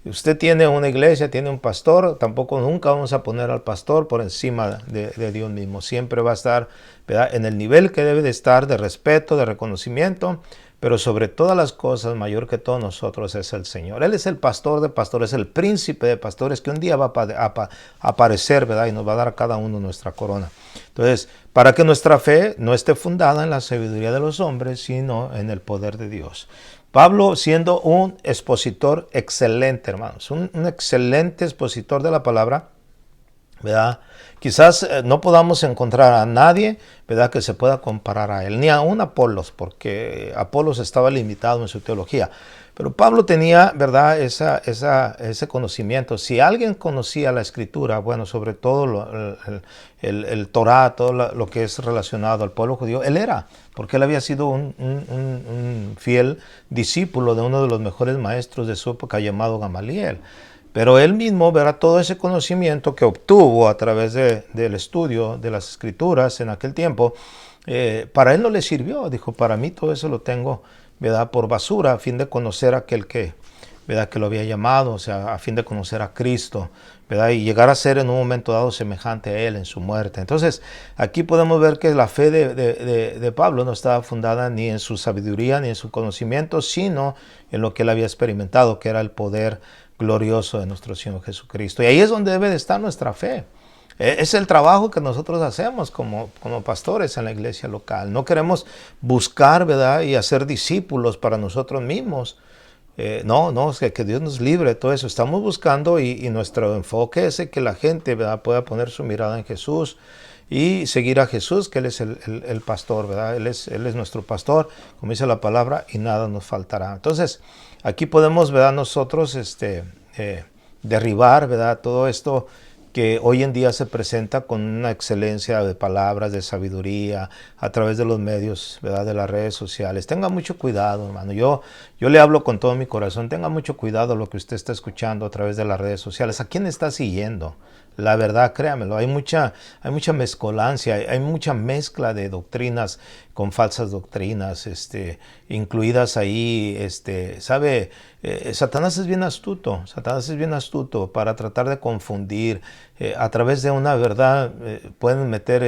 Usted tiene una iglesia, tiene un pastor, tampoco nunca vamos a poner al pastor por encima de Dios mismo. Siempre va a estar, ¿verdad?, en el nivel que debe de estar de respeto, de reconocimiento, pero sobre todas las cosas, mayor que todos nosotros es el Señor. Él es el pastor de pastores, el príncipe de pastores, que un día va a aparecer, ¿verdad? Y nos va a dar a cada uno nuestra corona. Entonces, para que nuestra fe no esté fundada en la sabiduría de los hombres, sino en el poder de Dios. Pablo, siendo un expositor excelente, hermanos, un excelente expositor de la palabra, ¿verdad? Quizás no podamos encontrar a nadie, ¿verdad?, que se pueda comparar a él, ni a un Apolos, porque Apolos estaba limitado en su teología. Pero Pablo tenía, ¿verdad?, ese conocimiento. Si alguien conocía la Escritura, bueno, sobre todo el Torá, todo lo que es relacionado al pueblo judío, él era, porque él había sido un fiel discípulo de uno de los mejores maestros de su época, llamado Gamaliel. Pero él mismo, verá, todo ese conocimiento que obtuvo a través del estudio de las Escrituras en aquel tiempo, para él no le sirvió. Dijo, para mí todo eso lo tengo, ¿verdad?, por basura, a fin de conocer a aquel que, ¿verdad?, que lo había llamado, o sea, a fin de conocer a Cristo, ¿verdad?, y llegar a ser en un momento dado semejante a él en su muerte. Entonces, aquí podemos ver que la fe de Pablo no estaba fundada ni en su sabiduría ni en su conocimiento, sino en lo que él había experimentado, que era el poder glorioso de nuestro Señor Jesucristo. Y ahí es donde debe de estar nuestra fe. Es el trabajo que nosotros hacemos como pastores en la iglesia local. No queremos buscar, ¿verdad?, y hacer discípulos para nosotros mismos. No, que Dios nos libre de todo eso. Estamos buscando y nuestro enfoque es que la gente, ¿verdad?, pueda poner su mirada en Jesús y seguir a Jesús, que Él es el pastor, ¿verdad? Él es nuestro pastor, como dice la palabra, y nada nos faltará. Entonces, aquí podemos, ¿verdad?, nosotros derribar, ¿verdad?, todo esto que hoy en día se presenta con una excelencia de palabras, de sabiduría, a través de los medios, ¿verdad?, de las redes sociales. Tenga mucho cuidado, hermano. Yo le hablo con todo mi corazón. Tenga mucho cuidado lo que usted está escuchando a través de las redes sociales. ¿A quién está siguiendo? La verdad, créamelo, hay mucha mezcolancia, hay mucha mezcla de doctrinas con falsas doctrinas, incluidas ahí, ¿sabe? Satanás es bien astuto para tratar de confundir. A través de una verdad pueden meter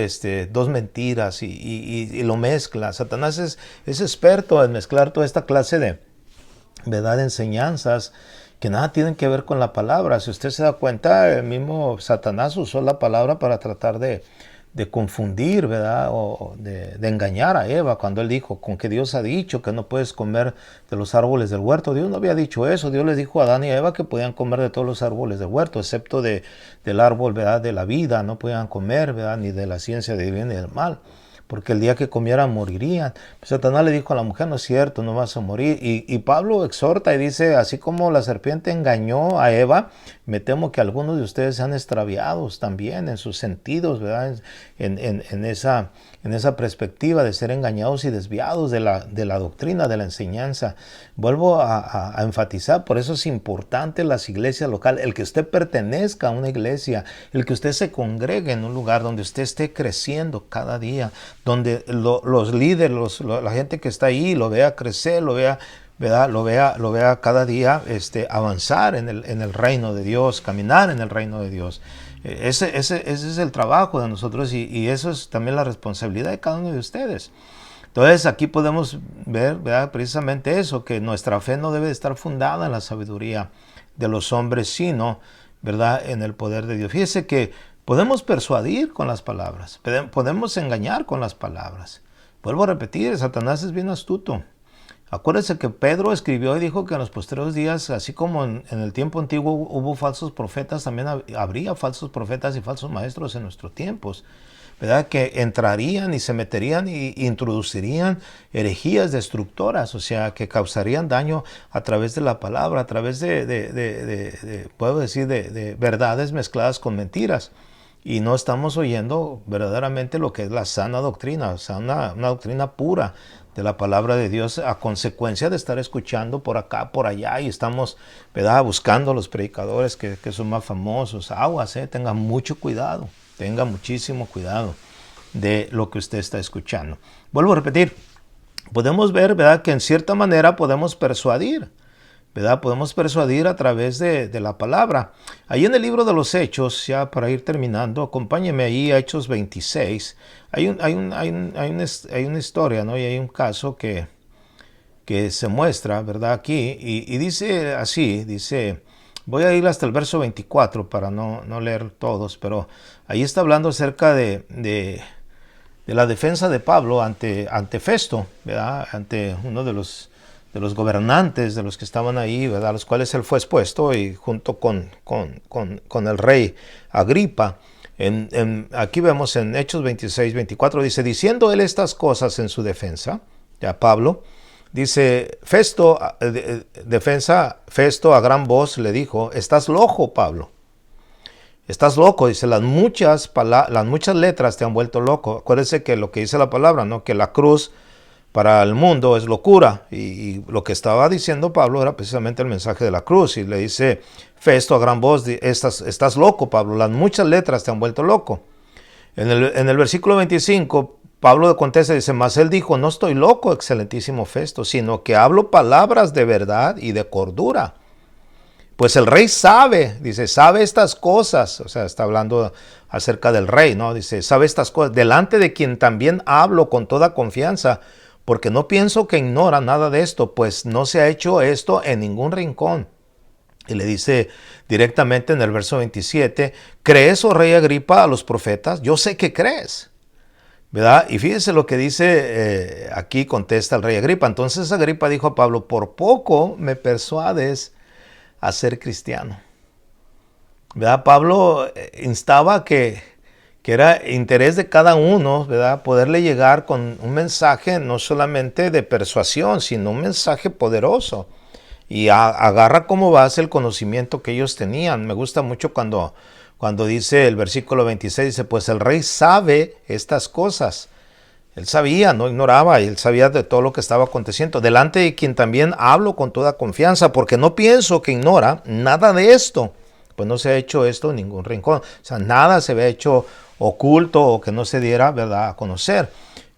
dos mentiras y lo mezcla. Satanás es experto en mezclar toda esta clase de verdad, enseñanzas que nada tienen que ver con la palabra. Si usted se da cuenta, el mismo Satanás usó la palabra para tratar de confundir, ¿verdad?, o de engañar a Eva, cuando él dijo, con que Dios ha dicho que no puedes comer de los árboles del huerto. Dios no había dicho eso. Dios les dijo a Adán y a Eva que podían comer de todos los árboles del huerto, excepto del árbol, ¿verdad?, de la vida. No podían comer, ¿verdad?, ni de la ciencia del bien y del mal, porque el día que comieran morirían. Satanás le dijo a la mujer, no es cierto, no vas a morir. Y Pablo exhorta y dice, así como la serpiente engañó a Eva, me temo que algunos de ustedes sean extraviados también en sus sentidos, ¿verdad?, en esa perspectiva de ser engañados y desviados de la doctrina, de la enseñanza. Vuelvo a enfatizar, por eso es importante las iglesias locales, el que usted pertenezca a una iglesia, el que usted se congregue en un lugar donde usted esté creciendo cada día, donde los líderes, la gente que está ahí lo vea crecer, lo vea, ¿verdad?, lo vea cada día avanzar en el reino de Dios, caminar en el reino de Dios. Ese es el trabajo de nosotros y eso es también la responsabilidad de cada uno de ustedes. Entonces aquí podemos ver, ¿verdad?, precisamente eso, que nuestra fe no debe estar fundada en la sabiduría de los hombres, sino, ¿verdad?, en el poder de Dios. Fíjese que podemos persuadir con las palabras, podemos engañar con las palabras. Vuelvo a repetir, Satanás es bien astuto. Acuérdense que Pedro escribió y dijo que en los posteriores días, así como en el tiempo antiguo hubo falsos profetas, también habría falsos profetas y falsos maestros en nuestros tiempos, ¿verdad?, que entrarían y se meterían y introducirían herejías destructoras, o sea, que causarían daño a través de la palabra, a través puedo decir, de verdades mezcladas con mentiras. Y no estamos oyendo verdaderamente lo que es la sana doctrina, o sea, una doctrina pura de la palabra de Dios, a consecuencia de estar escuchando por acá, por allá, y estamos, ¿verdad?, buscando los predicadores que son más famosos. Aguas, tenga mucho cuidado, tenga muchísimo cuidado de lo que usted está escuchando. Vuelvo a repetir, podemos ver, ¿verdad?, que en cierta manera podemos persuadir, ¿verdad? Podemos persuadir a través de la palabra. Ahí en el libro de los Hechos, ya para ir terminando, acompáñeme ahí a Hechos 26. Hay una historia, ¿no?, y hay un caso que que se muestra, ¿verdad? Aquí, y dice así, dice, voy a ir hasta el verso 24 para no leer todos, pero ahí está hablando acerca de la defensa de Pablo ante Festo, ¿verdad? Ante uno de los gobernantes, de los que estaban ahí, ¿verdad? A los cuales él fue expuesto, y junto con el rey Agripa. Aquí vemos en Hechos 26-24, dice, diciendo él estas cosas en su defensa, ya Pablo, dice, Festo a gran voz le dijo, estás loco, Pablo. Estás loco, dice, las muchas letras te han vuelto loco. Acuérdense que lo que dice la palabra, ¿no? Que la cruz para el mundo es locura. Y lo que estaba diciendo Pablo era precisamente el mensaje de la cruz. Y le dice Festo a gran voz, estás loco, Pablo, las muchas letras te han vuelto loco. En el versículo 25, Pablo contesta y dice, mas él dijo, no estoy loco, excelentísimo Festo, sino que hablo palabras de verdad y de cordura. Pues el rey sabe, dice, sabe estas cosas, o sea, está hablando acerca del rey, ¿no? Dice, sabe estas cosas, delante de quien también hablo con toda confianza, porque no pienso que ignora nada de esto, pues no se ha hecho esto en ningún rincón. Y le dice directamente en el verso 27, ¿crees, oh rey Agripa, a los profetas? Yo sé que crees, ¿verdad? Y fíjese lo que dice aquí, contesta el rey Agripa. Entonces Agripa dijo a Pablo, por poco me persuades a ser cristiano, ¿verdad? Pablo instaba que era interés de cada uno, ¿verdad? Poderle llegar con un mensaje no solamente de persuasión, sino un mensaje poderoso. Y agarra como base el conocimiento que ellos tenían. Me gusta mucho cuando dice el versículo 26, dice, pues el rey sabe estas cosas. Él sabía, no ignoraba, y él sabía de todo lo que estaba aconteciendo, delante de quien también hablo con toda confianza, porque no pienso que ignora nada de esto, pues no se ha hecho esto en ningún rincón, o sea, nada se había hecho oculto o que no se diera, ¿verdad?, a conocer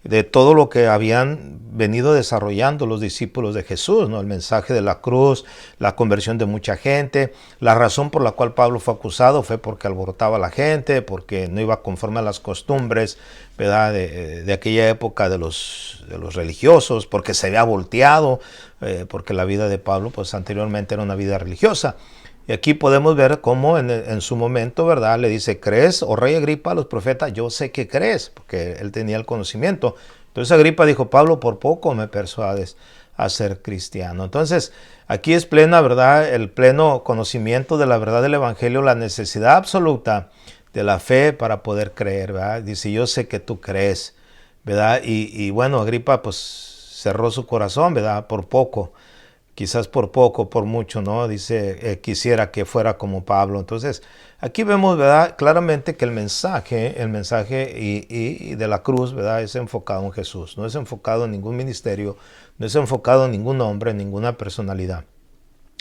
de todo lo que habían venido desarrollando los discípulos de Jesús, ¿no? El mensaje de la cruz, la conversión de mucha gente. La razón por la cual Pablo fue acusado fue porque alborotaba a la gente, porque no iba conforme a las costumbres, ¿verdad?, de aquella época de los religiosos, porque se había volteado, porque la vida de Pablo pues anteriormente era una vida religiosa. Y aquí podemos ver cómo en su momento, ¿verdad?, le dice, ¿crees, oh rey Agripa, a los profetas? Yo sé que crees, porque él tenía el conocimiento. Entonces Agripa dijo, Pablo, por poco me persuades a ser cristiano. Entonces, aquí es plena, ¿verdad?, el pleno conocimiento de la verdad del evangelio, la necesidad absoluta de la fe para poder creer, ¿verdad? Dice, yo sé que tú crees, ¿verdad? Y bueno, Agripa pues cerró su corazón, ¿verdad?, por poco. Quizás por poco, por mucho, ¿no? Dice, quisiera que fuera como Pablo. Entonces, aquí vemos, ¿verdad?, claramente que el mensaje y de la cruz, ¿verdad?, es enfocado en Jesús. No es enfocado en ningún ministerio, no es enfocado en ningún hombre, en ninguna personalidad.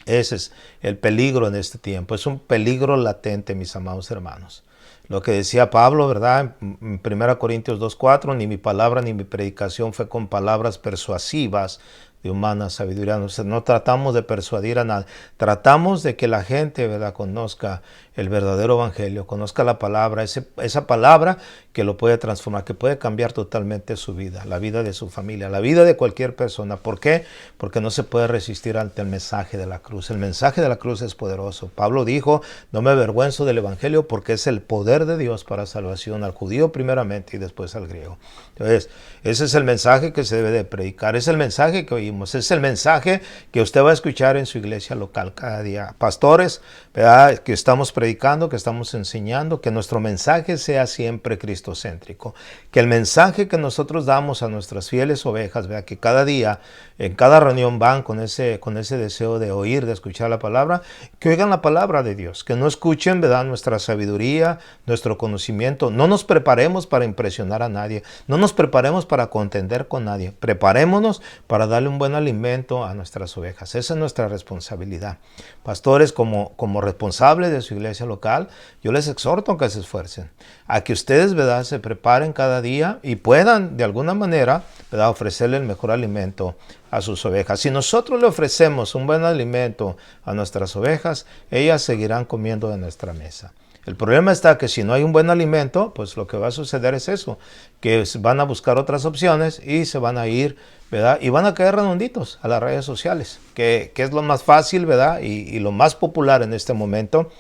Ese es el peligro en este tiempo. Es un peligro latente, mis amados hermanos. Lo que decía Pablo, ¿verdad?, en 1 Corintios 2:4, ni mi palabra ni mi predicación fue con palabras persuasivas de humana sabiduría. No tratamos de persuadir a nadie, tratamos de que la gente, ¿verdad?, conozca el verdadero evangelio, conozca la palabra, esa palabra que lo puede transformar, que puede cambiar totalmente su vida, la vida de su familia, la vida de cualquier persona. ¿Por qué? Porque no se puede resistir ante el mensaje de la cruz. El mensaje de la cruz es poderoso. Pablo dijo, no me avergüenzo del evangelio porque es el poder de Dios para salvación al judío primeramente y después al griego. Entonces, ese es el mensaje que se debe de predicar, es el mensaje que oímos, es el mensaje que usted va a escuchar en su iglesia local cada día. Pastores, ¿verdad?, que estamos predicando, que estamos enseñando, que nuestro mensaje sea siempre cristocéntrico, que el mensaje que nosotros damos a nuestras fieles ovejas, ¿verdad?, que cada día, en cada reunión van con ese deseo de oír, de escuchar la palabra, que oigan la palabra de Dios, que no escuchen, ¿verdad?, nuestra sabiduría, nuestro conocimiento. No nos preparemos para impresionar a nadie, no nos preparemos para contender con nadie, preparémonos para darle un buen alimento a nuestras ovejas. Esa es nuestra responsabilidad. Pastores, como responsables de su iglesia local, yo les exhorto a que se esfuercen, a que ustedes, ¿verdad?, se preparen cada día y puedan de alguna manera, ¿verdad?, ofrecerle el mejor alimento a sus ovejas. Si nosotros le ofrecemos un buen alimento a nuestras ovejas, ellas seguirán comiendo de nuestra mesa. El problema está que si no hay un buen alimento, pues lo que va a suceder es eso, que van a buscar otras opciones y se van a ir, ¿verdad? Y van a caer redonditos a las redes sociales, que es lo más fácil, ¿verdad? Y lo más popular en este momento,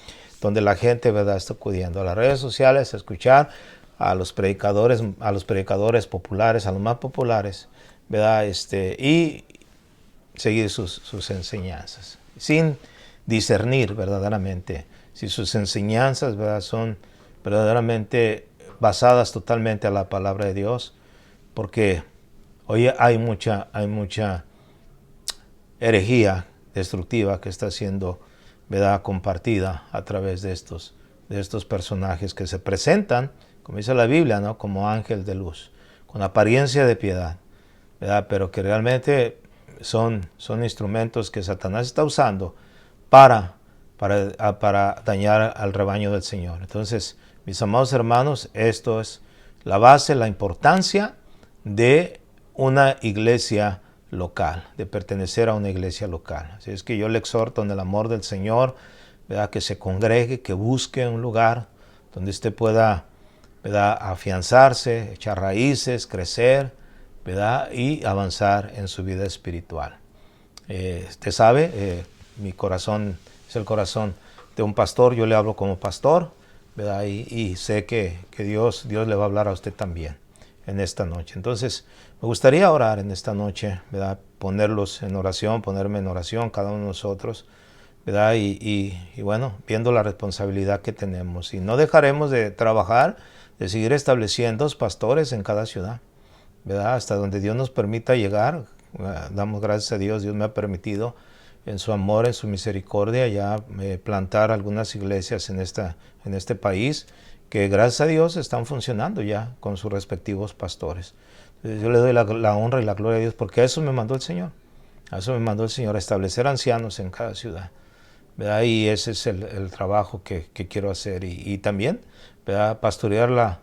donde la gente, ¿verdad?, está acudiendo a las redes sociales a escuchar a los predicadores populares, a los más populares, ¿verdad? Y seguir sus enseñanzas, sin discernir verdaderamente si sus enseñanzas, ¿verdad?, son verdaderamente basadas totalmente a la palabra de Dios, porque hoy hay mucha herejía destructiva que está siendo, ¿verdad?, compartida a través de estos personajes que se presentan, como dice la Biblia, ¿no?, como ángel de luz, con apariencia de piedad, ¿verdad?, pero que realmente son instrumentos que Satanás está usando para dañar al rebaño del Señor. Entonces, mis amados hermanos, esto es la base, la importancia de una iglesia local, de pertenecer a una iglesia local. Así es que yo le exhorto en el amor del Señor, ¿verdad?, que se congregue, que busque un lugar donde usted pueda, ¿verdad?, afianzarse, echar raíces, crecer, ¿verdad?, y avanzar en su vida espiritual. Usted sabe, mi corazón es el corazón de un pastor, yo le hablo como pastor, ¿verdad?, y sé que Dios le va a hablar a usted también en esta noche. Entonces, me gustaría orar en esta noche, ¿verdad?, ponerlos en oración, ponerme en oración cada uno de nosotros, ¿verdad?, y bueno, viendo la responsabilidad que tenemos. Y no dejaremos de trabajar, de seguir estableciendo pastores en cada ciudad, ¿verdad?, hasta donde Dios nos permita llegar. Damos gracias a Dios, Dios me ha permitido en su amor, en su misericordia, ya plantar algunas iglesias en este país, que gracias a Dios están funcionando ya con sus respectivos pastores. Entonces, yo le doy la honra y la gloria a Dios, porque a eso me mandó el Señor. A eso me mandó el Señor, a establecer ancianos en cada ciudad, ¿verdad? Y ese es el trabajo que quiero hacer. Y también, ¿verdad?, pastorear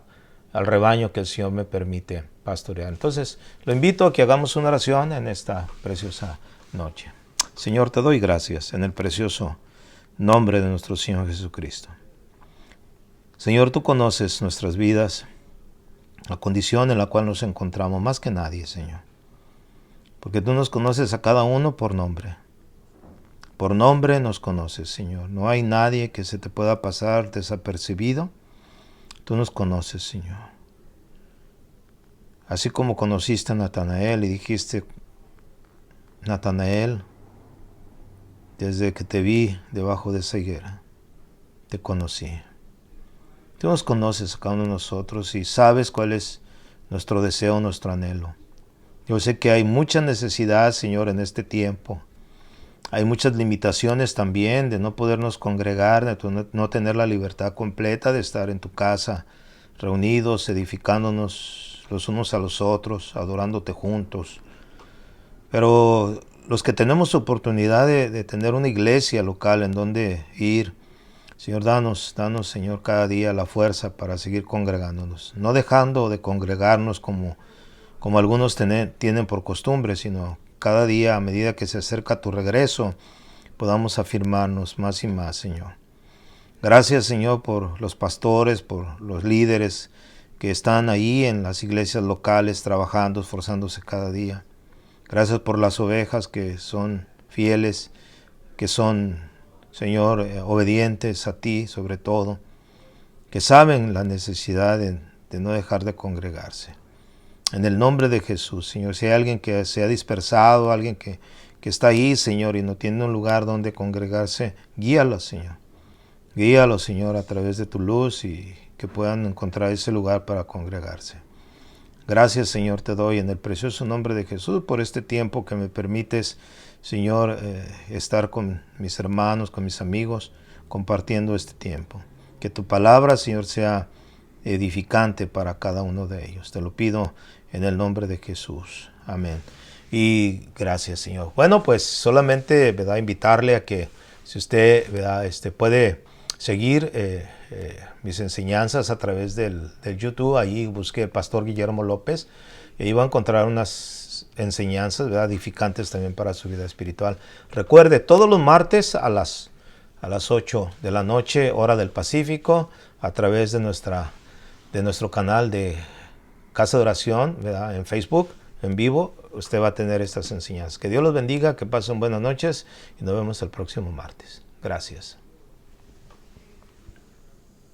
al rebaño que el Señor me permite pastorear. Entonces, lo invito a que hagamos una oración en esta preciosa noche. Señor, te doy gracias en el precioso nombre de nuestro Señor Jesucristo. Señor, tú conoces nuestras vidas, la condición en la cual nos encontramos más que nadie, Señor. Porque tú nos conoces a cada uno por nombre. Por nombre nos conoces, Señor. No hay nadie que se te pueda pasar desapercibido. Tú nos conoces, Señor. Así como conociste a Natanael y dijiste, Natanael, desde que te vi debajo de esa higuera, te conocí. Tú nos conoces a cada uno de nosotros y sabes cuál es nuestro deseo, nuestro anhelo. Yo sé que hay mucha necesidad, Señor, en este tiempo. Hay muchas limitaciones también de no podernos congregar, de no tener la libertad completa de estar en tu casa, reunidos, edificándonos los unos a los otros, adorándote juntos. Pero los que tenemos oportunidad de tener una iglesia local en donde ir, Señor, danos, Señor, cada día la fuerza para seguir congregándonos, no dejando de congregarnos como algunos tienen por costumbre, sino cada día, a medida que se acerca tu regreso, podamos afirmarnos más y más, Señor. Gracias, Señor, por los pastores, por los líderes que están ahí en las iglesias locales trabajando, esforzándose cada día. Gracias por las ovejas que son fieles, que son, Señor, obedientes a ti sobre todo, que saben la necesidad de no dejar de congregarse. En el nombre de Jesús, Señor, si hay alguien que se ha dispersado, alguien que está ahí, Señor, y no tiene un lugar donde congregarse, guíalo, Señor. Guíalo, Señor, a través de tu luz y que puedan encontrar ese lugar para congregarse. Gracias, Señor, te doy en el precioso nombre de Jesús por este tiempo que me permites, Señor, estar con mis hermanos, con mis amigos, compartiendo este tiempo. Que tu palabra, Señor, sea edificante para cada uno de ellos. Te lo pido en el nombre de Jesús. Amén. Y gracias, Señor. Bueno, pues solamente, ¿verdad?, invitarle a que si usted, ¿verdad?, puede seguir mis enseñanzas a través del YouTube. Ahí busque Pastor Guillermo López y ahí va a encontrar unas enseñanzas, ¿verdad?, edificantes también para su vida espiritual. Recuerde, todos los martes a las a las 8 de la noche, hora del Pacífico, a través de nuestro canal de Casa de Oración, ¿verdad? En Facebook, en vivo. Usted va a tener estas enseñanzas. Que Dios los bendiga, que pasen buenas noches y nos vemos el próximo martes. Gracias.